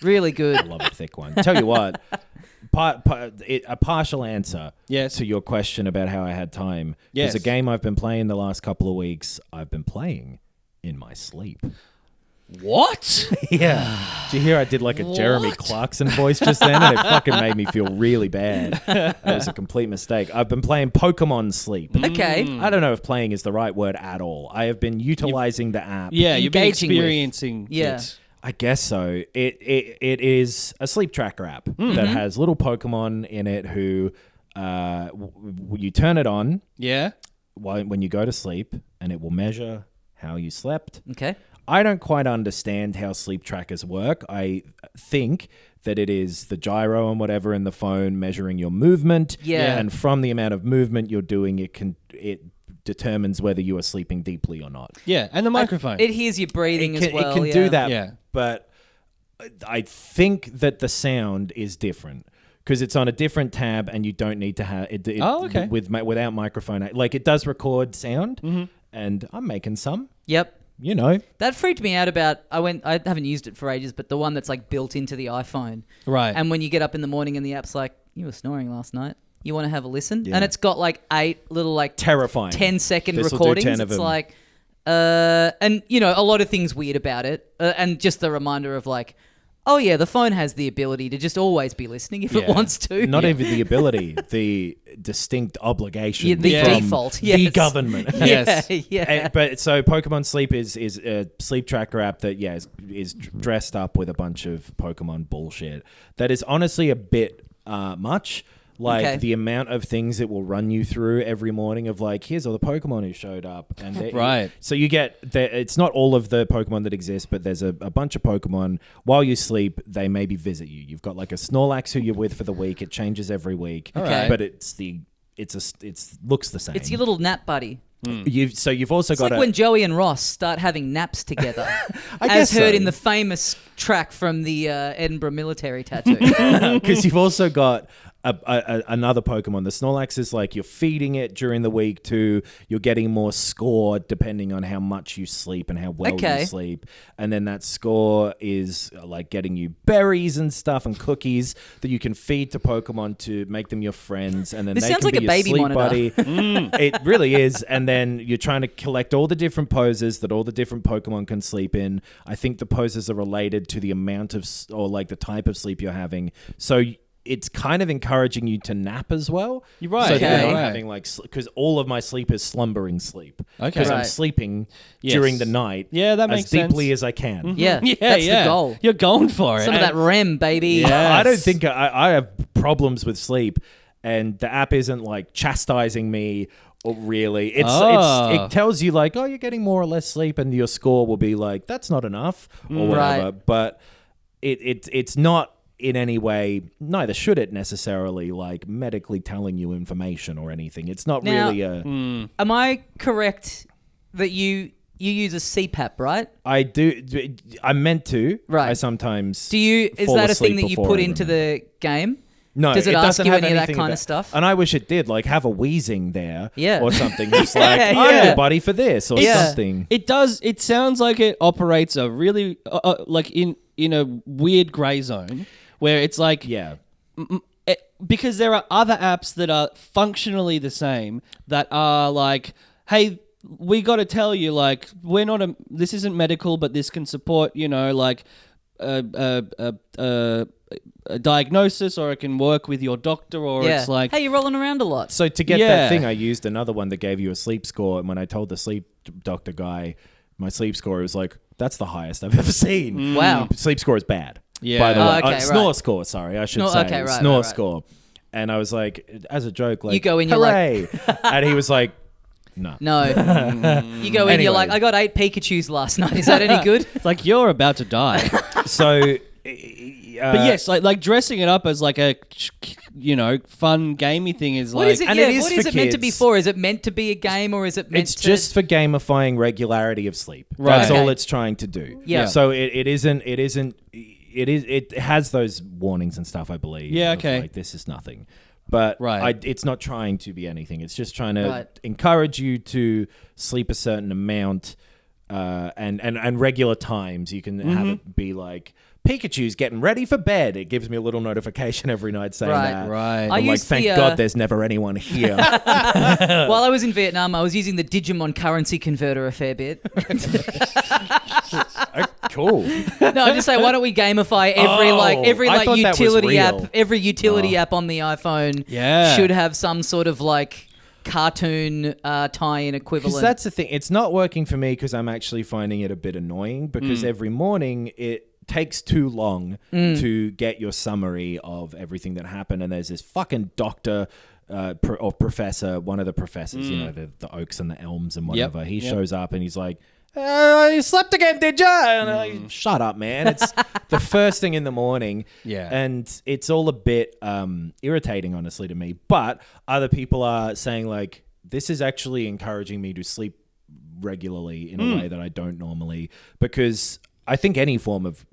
Really good. I love a thick one. Tell you what, a partial answer to your question about how I had time. Yes. There's a game I've been playing the last couple of weeks. I've been playing in my sleep. What? Yeah. Did you hear I did like a Jeremy Clarkson voice just then? And it fucking made me feel really bad. That was a complete mistake. I've been playing Pokemon Sleep. Okay. I don't know if playing is the right word at all. I have been utilizing the app. Yeah, you've been Engaging with. experiencing it. I guess so. It is a sleep tracker app that has little Pokemon in it who you turn it on when you go to sleep, and it will measure how you slept. Okay. I don't quite understand how sleep trackers work. I think that it is the gyro and whatever in the phone measuring your movement. Yeah. And from the amount of movement you're doing, it determines whether you are sleeping deeply or not. Yeah, and the microphone. It hears your breathing as well. It can do that, Yeah. but I think that the sound is different because it's on a different tab and you don't need to have it. Okay. Without microphone, like it does record sound, and I'm making some. Yep. You know, That freaked me out about, I haven't used it for ages, but the one that's like built into the iPhone. Right. And when you get up in the morning and the app's like, you were snoring last night. You want to have a listen? Yeah. And it's got like 8 little like terrifying 10-second This'll do recordings. 10 of It's them. like, and you know, a lot of things weird about it. And just the reminder of like, oh yeah, the phone has the ability to just always be listening if it wants to. Not even the ability, the distinct obligation. Yeah, the from default, the yes. government. Yes. Yeah. But so Pokemon Sleep is a sleep tracker app that is dressed up with a bunch of Pokemon bullshit. That is honestly a bit much. Like Okay. the amount of things it will run you through every morning of like, here's all the Pokemon who showed up. And Right. So you get, it's not all of the Pokemon that exist, but there's a bunch of Pokemon. While you sleep, they maybe visit you. You've got like a Snorlax who you're with for the week. It changes every week. Okay. But it looks the same. It's your little nap buddy. You've also It's got like when Joey and Ross start having naps together, I as guess heard so. in the famous track from the Edinburgh military tattoo. because you've also got another Pokemon. The Snorlax is like you're feeding it during the week too. You're getting more score depending on how much you sleep and how well Okay. you sleep. And then that score is like getting you berries and stuff and cookies that you can feed to Pokemon to make them your friends. And then This they sounds can like be a baby your sleep monitor. buddy. It really is. And then you're trying to collect all the different poses that all the different Pokemon can sleep in. I think the poses are related to the amount of or like the type of sleep you're having. So it's kind of encouraging you to nap as well. You're right. So that you're Okay. not having like, because all of my sleep is slumbering sleep. Okay. Because I'm Right. sleeping Yes. during the night. Yeah, that as makes sense. deeply as I can. Yeah, Yeah, that's yeah. the goal. You're going for it. Some of that REM, baby. Yeah. I don't Yes. think I have problems with sleep, and the app isn't like chastising me. Or really, it tells you like, oh, you're getting more or less sleep, and your score will be like, that's not enough or whatever. Right. But it's not in any way. Neither should it necessarily like medically telling you information or anything. It's not Now- really a. Am I correct that you use a CPAP, right? I do. I'm meant to. Right. I sometimes. Do you? Is fall that a asleep thing that you before put I into remember. the game? No, Does it ask doesn't you have any of that anything kind of about- stuff? And I wish it did, like have a wheezing there, Yeah. or something. Just like, Yeah, I'm yeah. your buddy for this, or Yeah. something. It does. It sounds like it operates a really like in a weird gray zone where it's like Yeah, because there are other apps that are functionally the same that are like, hey, we got to tell you, like, we're not this isn't medical, but this can support, like a diagnosis, or it can work with your doctor, or Yeah. it's like, hey, you're rolling around a lot. So to get Yeah. that thing, I used another one that gave you a sleep score. And when I told the sleep doctor guy my sleep score, it was like, that's the highest I've ever seen. Wow. Sleep score is bad. Yeah. By the Oh, way. okay, Snore right. score, sorry. I should Snore- say. okay, right, Snore right, right. score. And I was like, as a joke, like, You go in, you're like- hooray. And he was like, no. No. You go in, Anyway. you're like, I got 8 Pikachus last night. Is that any good? it's like you're about to die. So, But yes, like dressing it up as like a fun gamey thing is What like is it? and Yeah, it is what is for it meant to be kids. for? Is it meant to be a game, or is it meant it's to... just for gamifying regularity of sleep. Right. That's Okay. all it's trying to do. Yeah. So it has those warnings and stuff, I believe. Yeah, of, okay. like, this is nothing. But Right. it's not trying to be anything. It's just trying to Right. encourage you to sleep a certain amount and regular times. You can have it be like, Pikachu's getting ready for bed. It gives me a little notification every night saying Right. that. Right. I'm I like, used thank the, God there's never anyone here. While I was in Vietnam, I was using the Digimon currency converter a fair bit. Cool. No, I'm just saying, why don't we gamify every Oh, I thought that was utility app? real. Every utility app on the iPhone Yeah. should have some sort of like cartoon tie-in equivalent. Because that's the thing. It's not working for me because I'm actually finding it a bit annoying because every morning it takes too long to get your summary of everything that happened. And there's this fucking doctor or professor, one of the professors, the oaks and the elms and whatever. He shows up and he's like, you slept again, did ya? And I'm like, shut up, man. It's the first thing in the morning. Yeah. And it's all a bit irritating, honestly, to me. But other people are saying, like, this is actually encouraging me to sleep regularly in a way that I don't normally, because I think any form of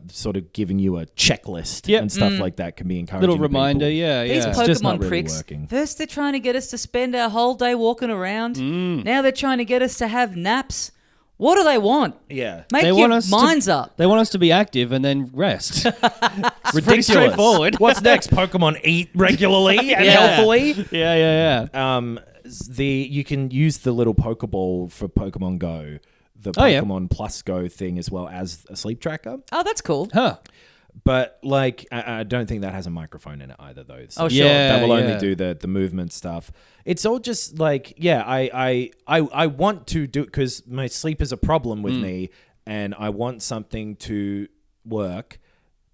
sort of giving you a checklist and stuff like that can be encouraging. Little to reminder, people. yeah. These It's just not Pokemon really pricks. working. First, they're trying to get us to spend our whole day walking around. Now they're trying to get us to have naps. What do they want? Yeah. Make They your want us minds up. They want us to be active and then rest. It's pretty Ridiculous. straightforward. What's next? Pokemon eat regularly and healthily. Yeah. You can use the little Pokeball for Pokemon Go, the yeah. Pokemon Plus Go thing, as well as a sleep tracker. Oh, that's cool. Huh. But like, I don't think that has a microphone in it either, though. So Oh, sure. that will only Yeah. do the movement stuff. It's all just like, I want to do, because my sleep is a problem with me, and I want something to work.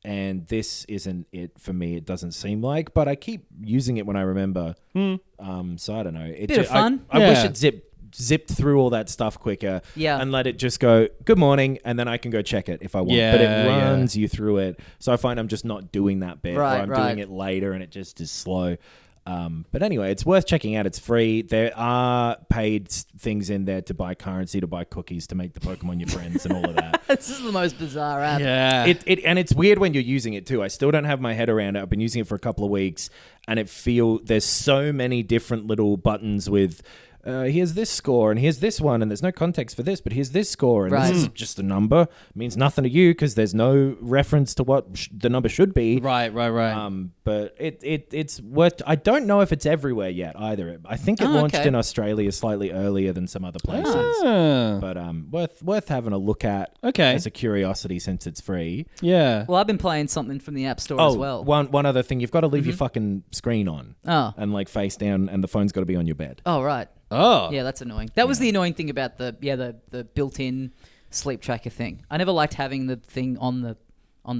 And this isn't it for me. It doesn't seem like, but I keep using it when I remember. So I don't know. Bit of fun. I wish Yeah. it zipped through all that stuff quicker. Yeah. And let it just go, good morning, and then I can go check it if I want. Yeah, But it yeah. runs you through it. So I find I'm just not doing that bit, or Right, I'm right. doing it later, and it just is slow. But anyway, it's worth checking out. It's free. There are paid things in there to buy currency, to buy cookies, to make the Pokemon your friends, and all of that. This is the most bizarre app. Yeah. And it's weird when you're using it too. I still don't have my head around it. I've been using it for a couple of weeks, and there's so many different little buttons with here's this score and here's this one, and there's no context for this, but here's this score, and Right. this is just a number. It means nothing to you because there's no reference to what the number should be. Right. But it's worth. I don't know if it's everywhere yet either. I think it launched okay. in Australia slightly earlier than some other places. Ah. But worth having a look at Okay. as a curiosity since it's free. Yeah. Well, I've been playing something from the App Store as well. One other thing, you've got to leave your fucking screen on. Oh. And like face down, and the phone's got to be on your bed. Oh, right. Oh. Yeah, that's annoying. That was the annoying thing about the built-in sleep tracker thing. I never liked having the thing on the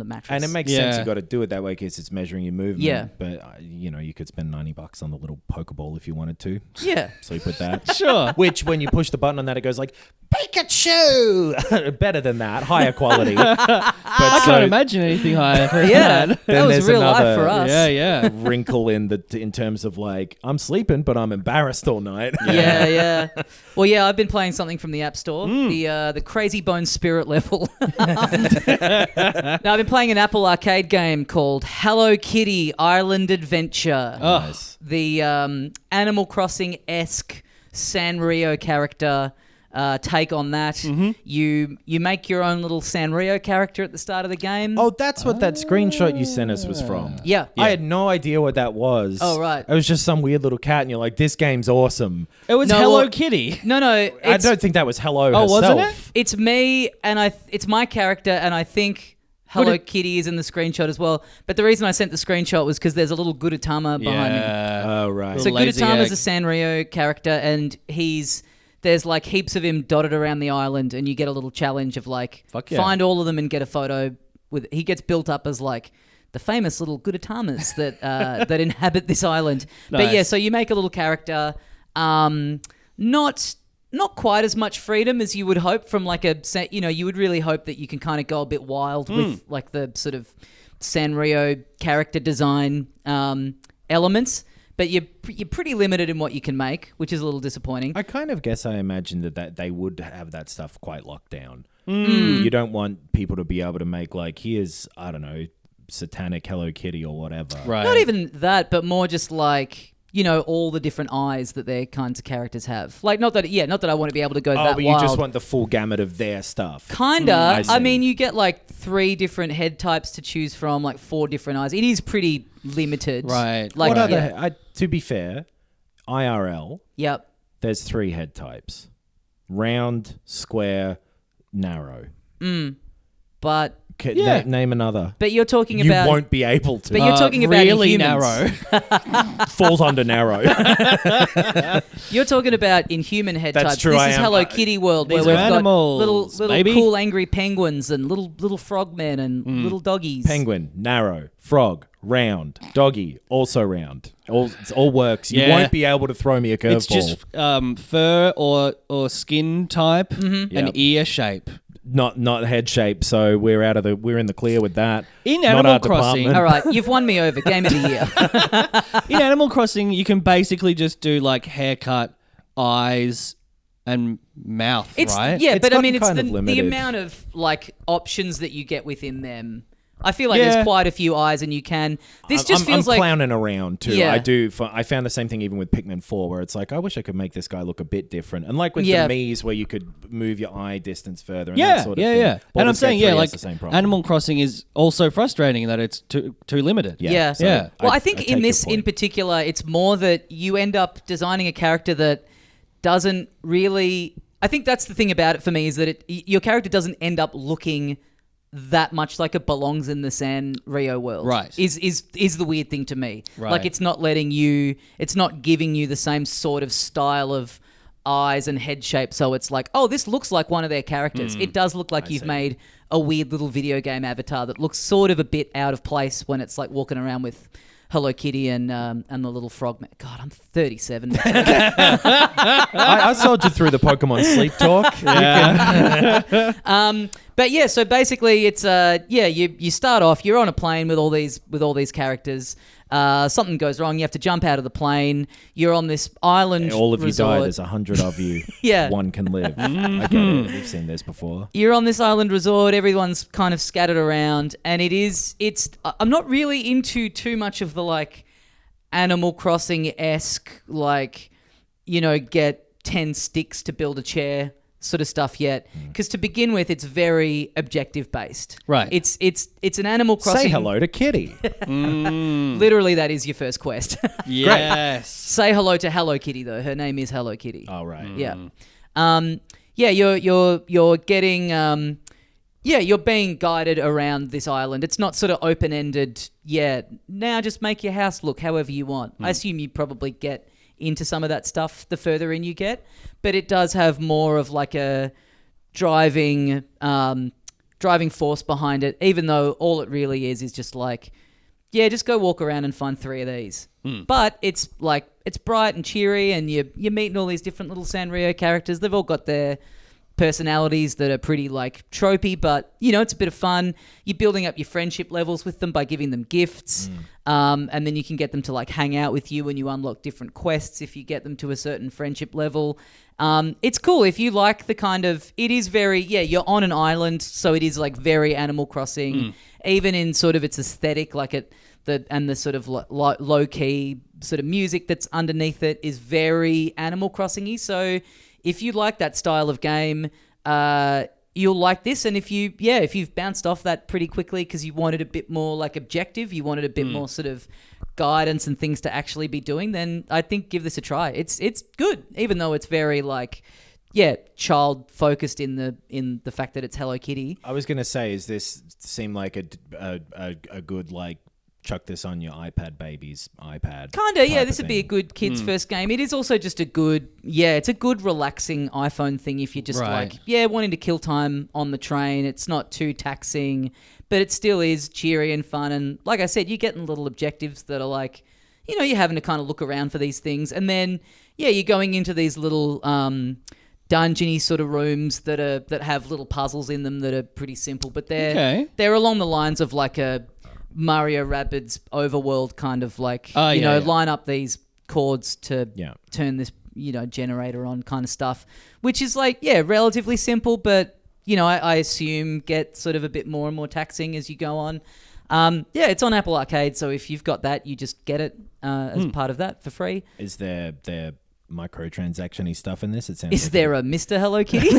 mattress. And it makes Yeah. sense you got to do it that way because it's measuring your movement. Yeah. But you could spend $90 on the little Pokeball if you wanted to. Yeah. Sleep with that. Sure. Which, when you push the button on that, it goes like Pikachu. Better than that, higher quality. I can't imagine anything higher. than Yeah. that. That was there's real life another- for us. Yeah. wrinkle in terms of like, I'm sleeping, but I'm embarrassed all night. Yeah. Well, yeah, I've been playing something from the App Store, the Crazy Bone Spirit level. Now, I've been playing an Apple Arcade game called Hello Kitty Island Adventure. Nice. The Animal Crossing-esque Sanrio character take on that. You make your own little Sanrio character at the start of the game. Oh, that's what that screenshot you sent us was from. Yeah. I had no idea what that was. Oh, right. It was just some weird little cat, and you're like, this game's awesome. It was No, Hello well- Kitty. No, I don't think that was Hello herself. wasn't it? It's me, and it's my character, and I think Hello Kitty is in the screenshot as well. But the reason I sent the screenshot was because there's a little Gudetama behind me. Oh, right. So lazy Gudetama's egg. a Sanrio character, and there's like heaps of him dotted around the island, and you get a little challenge of like Fuck yeah. find all of them and get a photo with. He gets built up as like the famous little Gudetamas that that inhabit this island. But yeah, Nice. so you make a little character. Not quite as much freedom as you would hope from like you would really hope that you can kind of go a bit wild with like the sort of Sanrio character design elements, but you're pretty limited in what you can make, which is a little disappointing. I kind of guess I imagined that they would have that stuff quite locked down. You don't want people to be able to make like, here's, I don't know, satanic Hello Kitty or whatever. Right. Not even that, but more just like, all the different eyes that their kinds of characters have. Like, not that I want to be able to go Oh, that but wild. you just want the full gamut of their stuff. Kinda. I see. I mean, you get like 3 different head types to choose from, like 4 different eyes. It is pretty limited. Right. Like, What other? yeah. To be fair, IRL, Yep. there's 3 head types: round, square, narrow. But Name another. you're talking You about. won't be able to. But you're talking about really Inhumans. narrow. Falls under narrow. You're talking about Inhuman head That's types. true, This I is am. Hello Kitty world, where These we've are got animals, little baby. cool angry penguins and little frogmen and little doggies. Penguin, narrow, frog, round, doggy, also round. It all works. You Yeah. won't be able to throw me a curveball. It's just fur or skin type and Yep. ear shape. not head shape, so we're in the clear with that. In Not Animal our Crossing, department. All right, you've won me over. Game of the year. in Animal Crossing, you can basically just do like haircut, eyes, and mouth, right? Yeah, It's but I gotten mean, it's kind of the limited. amount of like options that you get within them. I feel like there's quite a few eyes, and you can. This just I'm feels like clowning around too. Yeah. I found the same thing even with Pikmin 4, where it's like I wish I could make this guy look a bit different, and like with Yeah. the Mii's, where you could move your eye distance further. And Yeah, that sort of yeah, thing. yeah. And I'm Baldur's Gate saying, 3 yeah, has like the same problem. Animal Crossing is also frustrating in that it's too limited. Yeah. So Yeah. Well, I think take in your this in point. particular, it's more that you end up designing a character that doesn't really. I think that's the thing about it for me is that your character doesn't end up looking that much like it belongs in the Sanrio world. Right. Is the weird thing to me. Right. Like it's not giving you the same sort of style of eyes and head shape. So it's like, oh, this looks like one of their characters. It does look like you've made a weird little video game avatar that looks sort of a bit out of place when it's like walking around with Hello Kitty and the little frog man. God, I'm 37. I sold you through the Pokemon Sleep Talk. But yeah, so basically it's you start off, you're on a plane with all these characters. Something goes wrong, you have to jump out of the plane. You're on this island All of resort. you die. There's 100 of you. Yeah. One can live. I get it. We've seen this before. You're on this island resort, everyone's kind of scattered around, and I'm not really into too much of the like Animal Crossing-esque like, get 10 sticks to build a chair sort of stuff yet, because to begin with it's very objective based. Right. It's an Animal Crossing. Say hello to Kitty. Literally, that is your first quest. Yes. Say hello to Hello Kitty though. Her name is Hello Kitty. Oh, right. Yeah. You're getting you're being guided around this island. It's not sort of open-ended. Yeah, now just make your house look however you want. I assume you probably get into some of that stuff the further in you get, but it does have more of like a driving force behind it, even though all it really is just like, yeah, just go walk around and find 3 of these. But it's like, it's bright and cheery, and you're meeting all these different little Sanrio characters. They've all got their personalities that are pretty like tropey, but it's a bit of fun. You're building up your friendship levels with them by giving them gifts, and then you can get them to like hang out with you when you unlock different quests if you get them to a certain friendship level. It's cool if you like the kind of, it is very, you're on an island, so it is like very Animal Crossing, even in sort of its aesthetic, like the sort of low key sort of music that's underneath it is very Animal Crossing-y. So if you like that style of game, you'll like this. And if you've bounced off that pretty quickly because you wanted a bit more like objective, you wanted a bit more sort of guidance and things to actually be doing, then I think give this a try. It's good, even though it's very like, child focused in the fact that it's Hello Kitty. I was going to say, does this seem like a good like chuck this on your iPad baby's iPad? Kinda, yeah. This would be a good kid's first game. It is also just it's a good relaxing iPhone thing if you're just wanting to kill time on the train. It's not too taxing, but it still is cheery and fun. And like I said, you're getting little objectives that are like, you're having to kind of look around for these things. And then, you're going into these little dungeony sort of rooms that have little puzzles in them that are pretty simple, but they're along the lines of like a Mario Rabbids overworld kind of like, line up these chords to turn this, generator on kind of stuff, which is like, relatively simple, but, I assume get sort of a bit more and more taxing as you go on. It's on Apple Arcade, so if you've got that, you just get it as part of that for free. Is there microtransaction-y stuff in this? It sounds. Is there a Mr. Hello Kitty?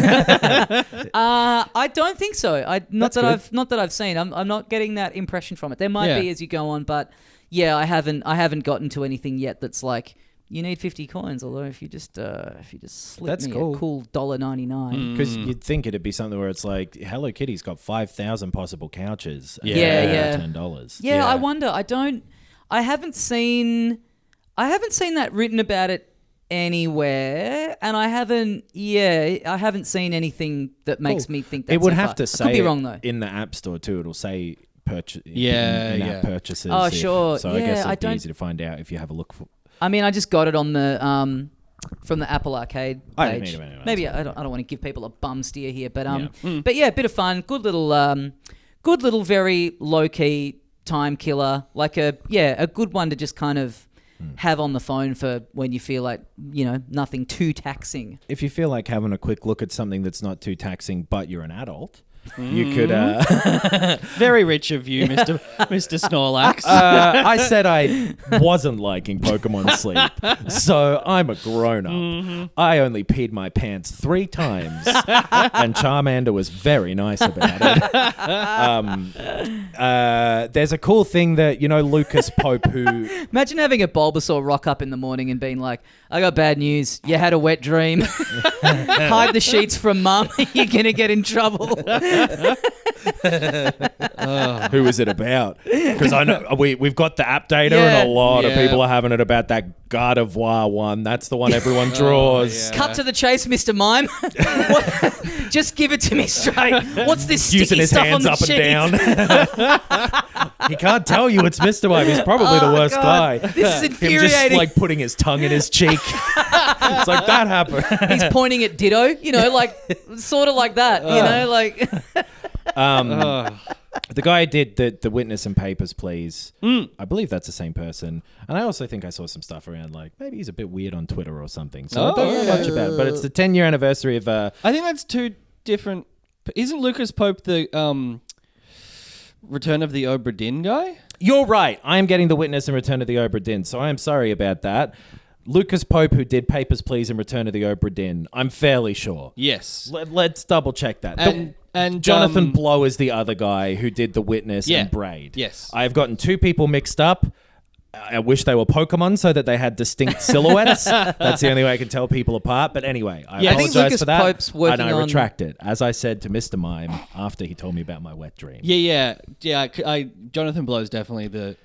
I don't think so. Not that I've seen. I'm not getting that impression from it. There might be as you go on, but I haven't gotten to anything yet that's like, you need 50 coins. Although if you just slip That's me cool. a cool $1.99. Because you'd think it'd be something where it's like Hello Kitty's got 5,000 possible couches. and Yeah. $10. Yeah, I wonder. I haven't seen that written about it anywhere, and I haven't seen anything that makes me think that. It would so have far. to I say could be wrong though. in the App Store too. It'll say purchase. Yeah. purchases. Oh, sure. So I guess I it'd be don't- easy to find out if you have a look for. I mean, I just got it on the the Apple Arcade page. I didn't mean to Maybe I don't want to give people a bum steer here, but but yeah, a bit of fun, good little very low key time killer, like a good one to just kind of have on the phone for when you feel like, nothing too taxing. If you feel like having a quick look at something that's not too taxing, but you're an adult, you could... Very rich of you, Mr. Snorlax. I said I wasn't liking Pokemon Sleep, so I'm a grown-up. I only peed my pants 3 times, and Charmander was very nice about it. There's a cool thing that, Lucas Pope, who... Imagine having a Bulbasaur rock up in the morning and being like, I got bad news. You had a wet dream. Hide the sheets from Mum. You're going to get in trouble. Who is it about? Because I know we've got the app data, and a lot of people are having it about that Gardevoir one. That's the one everyone draws. Cut to the chase, Mr. Mime. Just give it to me straight. What's this sticky Using his stuff hands on the up sheets? and down. He can't tell you it's Mr. Mime. He's probably the worst guy. This is Him infuriating. just like putting his tongue in his cheek. It's like that happened. He's pointing at Ditto, like sort of like that, like. The guy who did the Witness and Papers, Please. I believe that's the same person. And I also think I saw some stuff around like maybe he's a bit weird on Twitter or something. So I don't know much about it. But it's the 10-year anniversary of... I think that's 2 different... Isn't Lucas Pope the Return of the Obra Dinn guy? You're right. I am getting the Witness and Return of the Obra Dinn. So I am sorry about that. Lucas Pope, who did Papers, Please and Return of the Obra Dinn. I'm fairly sure. Yes. Let's double check that. And Jonathan Blow is the other guy who did The Witness and Braid. Yes. I've gotten 2 people mixed up. I wish they were Pokemon so that they had distinct silhouettes. That's the only way I can tell people apart. But anyway, I think apologize Lucas for that. Pope's working and I on- retract it, as I said to Mr. Mime after he told me about my wet dream. Yeah. Jonathan Blow's definitely the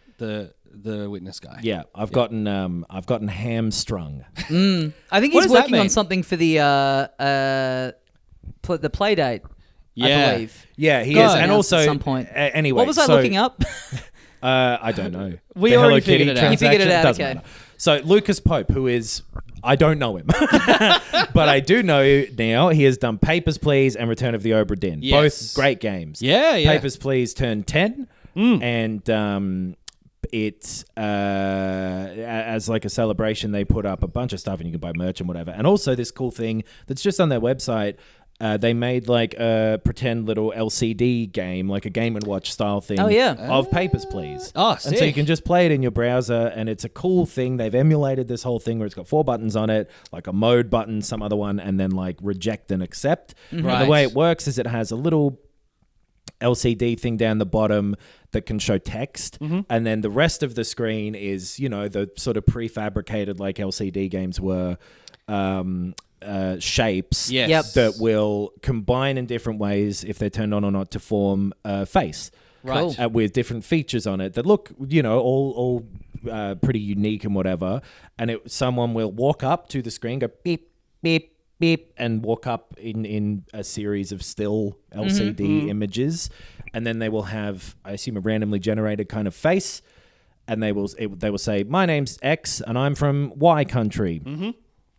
Witness guy. Yeah, I've gotten hamstrung. I think What he's does that working on mean? something for the play date. I believe. Yeah, he Got is, and announced also at some point. Anyway, What was I so- looking up? I don't know. We The already Hello figured Kitty it out. You figured it transaction out, doesn't okay. matter. So Lucas Pope, who is, I don't know him, but I do know now he has done Papers, Please and Return of the Obra Dinn. Yes. Both great games. Yeah. Papers, Please turned 10, and it's as like a celebration. They put up a bunch of stuff, and you can buy merch and whatever. And also this cool thing that's just on their website. They made like a pretend little LCD game, like a Game & Watch style thing. Oh, yeah. Of Papers, Please. Oh, And so you sick. can just play it in your browser, and it's a cool thing. They've emulated this whole thing where it's got 4 buttons on it, like a mode button, some other one, and then like reject and accept. And Right. the way it works is it has a little LCD thing down the bottom that can show text, and then the rest of the screen is, the sort of prefabricated like LCD games were. Shapes Yes. Yep. that will combine in different ways if they're turned on or not to form a face. Right. Cool. With different features on it that look, all pretty unique and whatever. And someone will walk up to the screen, go beep, beep, beep, and walk up in a series of still LCD images. And then they will have, I assume, a randomly generated kind of face. And they will say, my name's X and I'm from Y country.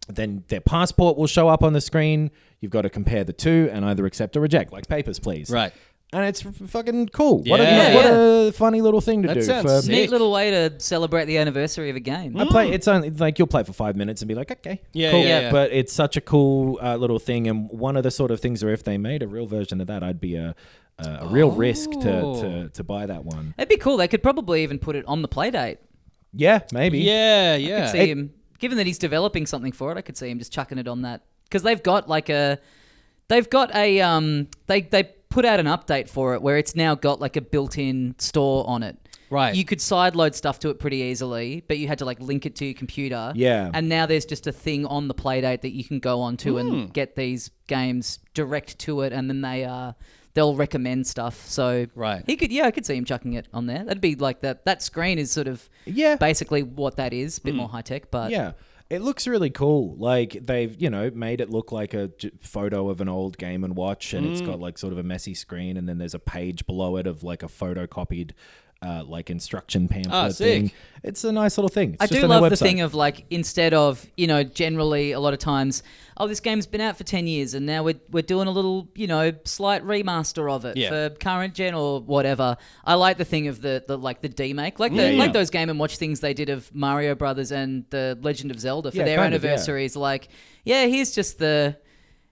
Then their passport will show up on the screen. You've got to compare the two and either accept or reject, like Papers, Please. Right. And it's fucking cool. What Yeah. a funny little thing to That do. sounds For, sick. Neat little way to celebrate the anniversary of a game. I play. It's only like you'll play for 5 minutes and be like, okay, Yeah, cool. yeah. But it's such a cool little thing, and one of the sort of things where if they made a real version of that, I'd be a real risk to buy that one. It'd be cool. They could probably even put it on the play date. Yeah, maybe. Yeah. I could see him, given that he's developing something for it, I could see him just chucking it on that. Because they put out an update for it where it's now got like a built-in store on it. Right. You could sideload stuff to it pretty easily, but you had to like link it to your computer. Yeah. And now there's just a thing on the Playdate that you can go onto and get these games direct to it, and then they'll recommend stuff. So Right. I could see him chucking it on there. That'd be like that. That screen is sort of basically what that is, a bit more high tech, but Yeah. It looks really cool. Like they've, made it look like a photo of an old Game & Watch, and it's got like sort of a messy screen, and then there's a page below it of like a photocopied like instruction pamphlet sick. thing. It's a nice little thing. It's I just do on their love the website. thing of like, instead of, generally a lot of times, this game's been out for 10 years and now we're doing a little, slight remaster of it for current gen or whatever. I like the thing of the demake, like like those Game & Watch things they did of Mario Brothers and the Legend of Zelda for their anniversaries. Like, here's just the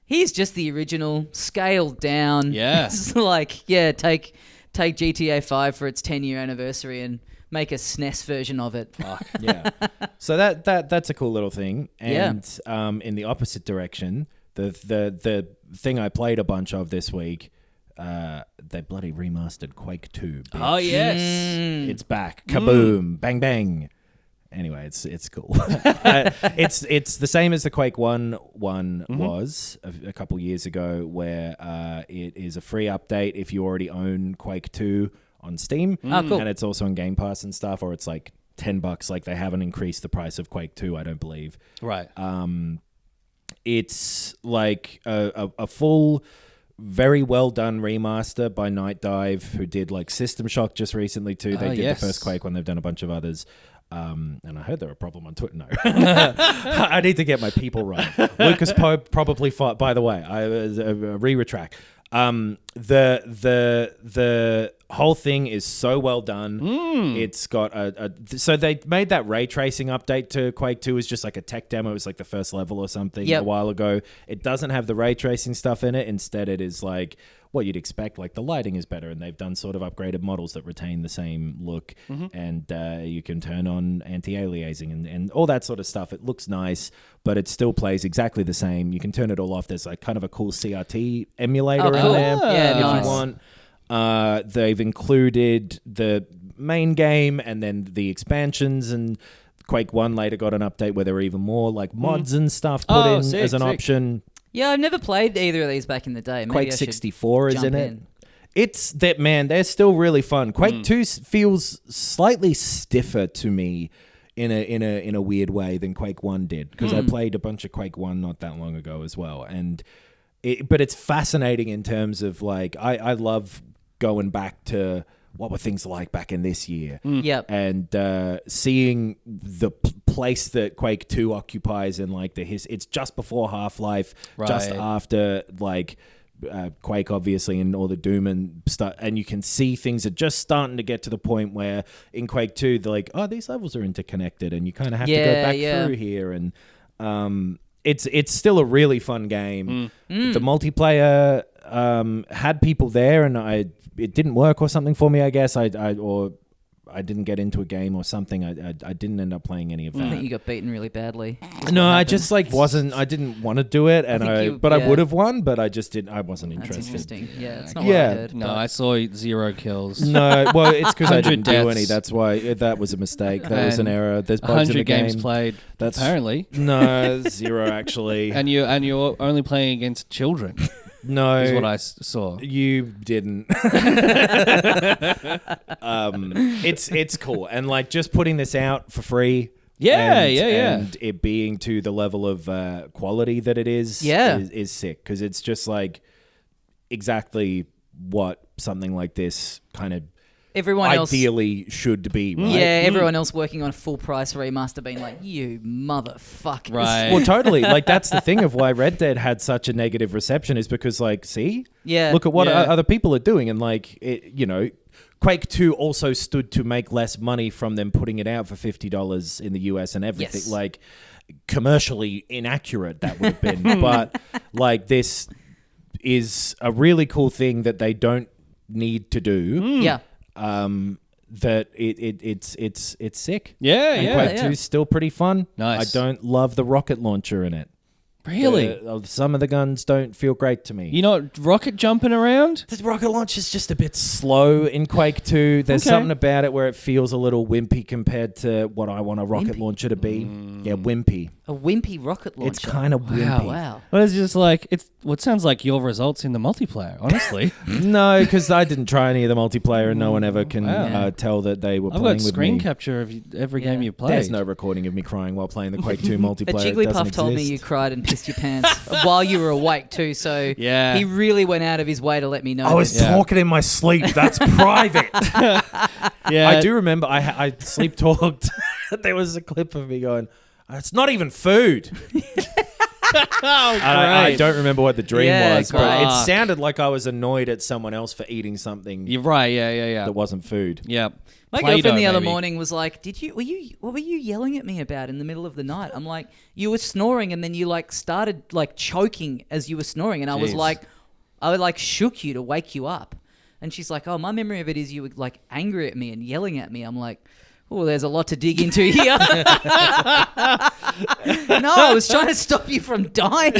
original scaled down. Yeah. It's like, take GTA 5 for its 10-year anniversary and make a SNES version of it. Yeah. So that's a cool little thing. And in the opposite direction, the thing I played a bunch of this week, they bloody remastered Quake 2. Bitch. Oh, yes. It's back. Kaboom. Bang, bang. Anyway, it's cool. It's the same as the Quake 1 was a couple years ago, where it is a free update if you already own Quake 2 on Steam. Oh, cool. And it's also on Game Pass and stuff, or it's like $10. Like, they haven't increased the price of Quake 2, I don't believe. Right. It's like a full, very well done remaster by Night Dive, who did like System Shock just recently too. They did the first Quake one. They've done a bunch of others. And I heard they're a problem on Twitter. No, I need to get my people right. Lucas Pope probably fought. By the way, I retract. The whole thing is so well done. It's got so they made that ray tracing update to Quake 2 is just like a tech demo. It was like the first level or something a while ago. It doesn't have the ray tracing stuff in it. Instead, it is like what you'd expect. Like, the lighting is better, and they've done sort of upgraded models that retain the same look, and you can turn on anti-aliasing and all that sort of stuff. It looks nice, but it still plays exactly the same. You can turn it all off. There's like kind of a cool CRT emulator in there if you want. They've included the main game and then the expansions, and Quake 1 later got an update where there were even more like mods and stuff put in as an option. Yeah, I've never played either of these back in the day. Maybe Quake 64 is in it. in. It's that, man, they're still really fun. Quake 2 feels slightly stiffer to me in a weird way than Quake 1 did, because I played a bunch of Quake 1 not that long ago as well. But it's fascinating in terms of like, I love going back to what were things like back in this year. Yep. And seeing the place that Quake 2 occupies in like it's just before Half-Life, just after like Quake obviously, and all the Doom and stuff, and you can see things are just starting to get to the point where in Quake 2 they're like, oh, these levels are interconnected and you kind of have to go back through here, and it's still a really fun game. The multiplayer had people there, and it didn't work or something for me, I guess. I didn't get into a game or something. I didn't end up playing any of that. I think you got beaten really badly. No, I just like I didn't want to do it, and I would have won, but I just didn't. I wasn't interested. That's interesting. Yeah, it's not what I heard. No, I saw 0 kills. No, well, it's because I didn't do deaths. any. That's why that was a mistake. That was an error. There's bugs in the 100 games game. played. That's apparently no 0 actually. And you're only playing against children. No, is what I saw. You didn't. It's cool, and like just putting this out for free. And it being to the level of quality that it is sick, because it's just like exactly what something like this kind of everyone ideally should be, right? Yeah, everyone else working on a full price remaster being like, you motherfuckers. Right. Well, totally. Like, that's the thing of why Red Dead had such a negative reception, is because, like, see? Yeah. Look at what other people are doing. And, like, Quake 2 also stood to make less money from them putting it out for $50 in the US and everything. Yes. Like, commercially inaccurate that would have been. But, like, this is a really cool thing that they don't need to do. Yeah. That it's sick. Yeah, Quake 2 is still pretty fun. Nice. I don't love the rocket launcher in it. Really? Some of the guns don't feel great to me. You know, rocket jumping around? The rocket launch is just a bit slow in Quake 2. There's something about it where it feels a little wimpy compared to what I want a rocket launcher to be. Yeah, wimpy. A wimpy rocket launcher. It's kind of wimpy. Wow. Well, it's just like, what sounds like your results in the multiplayer, honestly. No, because I didn't try any of the multiplayer, and no one ever can tell that they were I've playing got with screen me. capture of every game you played. There's no recording of me crying while playing the Quake 2 multiplayer. But Jigglypuff told me you cried in pissed your pants while you were awake too. So Yeah. he really went out of his way to let me know. I was this. talking in my sleep. That's private. Yeah. I do remember I sleep talked. There was a clip of me going, it's not even food. I don't remember what the dream Yeah, was, but great. it sounded like I was annoyed at someone else for eating something You're right. Yeah. that wasn't food. Yeah. My Play-Doh, girlfriend the other maybe. morning was like, what were you yelling at me about in the middle of the night? I'm like, you were snoring and then you like started like choking as you were snoring. And I was Jeez. like, I like shook you to wake you up. And she's like, oh, my memory of it is you were like angry at me and yelling at me. I'm like, oh, there's a lot to dig into here. No, I was trying to stop you from dying.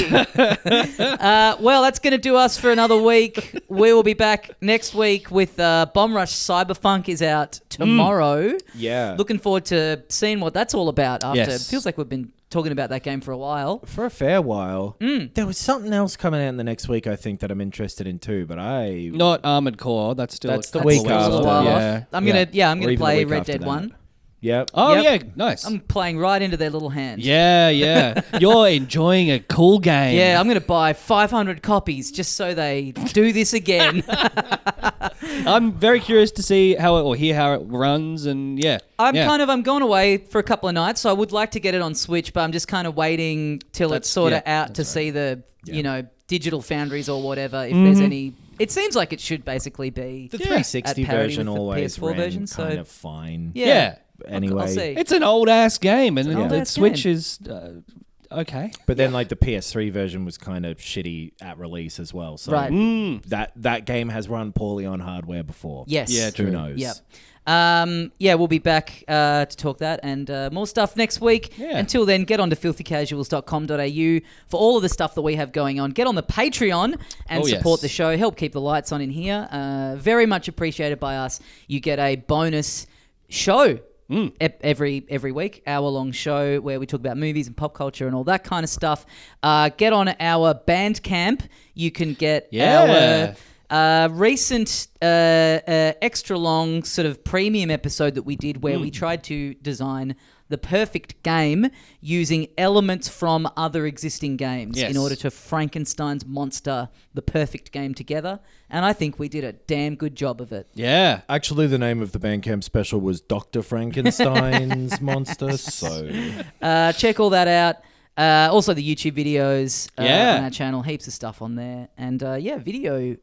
Well, that's going to do us for another week. We will be back next week with Bomb Rush Cyberpunk is out tomorrow. Yeah. Looking forward to seeing what that's all about after. Yes. It feels like we've been talking about that game for a while. For a fair while. There was something else coming out in the next week, I think, that I'm interested in too, but Not Armored Core. That's still That's a the couple week of weeks after. A off. while Yeah. off. I'm gonna Or even play the week Red after Dead that. 1. Yep. Oh Yep. yeah, nice. I'm playing right into their little hands. Yeah. You're enjoying a cool game. Yeah, I'm going to buy 500 copies just so they do this again. I'm very curious to see hear how it runs, and yeah. I'm going away for a couple of nights, so I would like to get it on Switch, but I'm just kind of waiting till it's sort of out to see the, digital foundries or whatever, if there's any. It seems like it should basically be The 360 at parity version with the always PS4 ran version, so kind of fine. Yeah. Anyway. I'll see. It's an old ass game, and an the old-ass Switch game. is okay. But then, like, the PS3 version was kind of shitty at release as well. So Right. that game has run poorly on hardware before. Yes. Yeah, Who true. knows? Yep. We'll be back to talk that and more stuff next week. Yeah. Until then, get on to filthycasuals.com.au for all of the stuff that we have going on. Get on the Patreon and Oh, yes. support the show. Help keep the lights on in here. Very much appreciated by us. You get a bonus show every week, hour-long show where we talk about movies and pop culture and all that kind of stuff. Get on our Bandcamp. You can get Yeah. our recent extra long sort of premium episode that we did where we tried to design the perfect game using elements from other existing games Yes. in order to Frankenstein's monster the perfect game together. And I think we did a damn good job of it. Yeah. Actually, the name of the Bandcamp special was Dr. Frankenstein's Monster. So Check all that out. Also the YouTube videos Yeah. on our channel, heaps of stuff on there, and video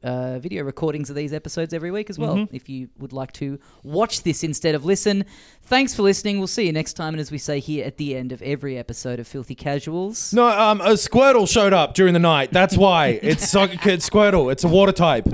recordings of these episodes every week as well. If you would like to watch this instead of listen, thanks for listening. We'll see you next time, and as we say here at the end of every episode of Filthy Casuals, no, a Squirtle showed up during the night. That's why it's Squirtle. It's a water type.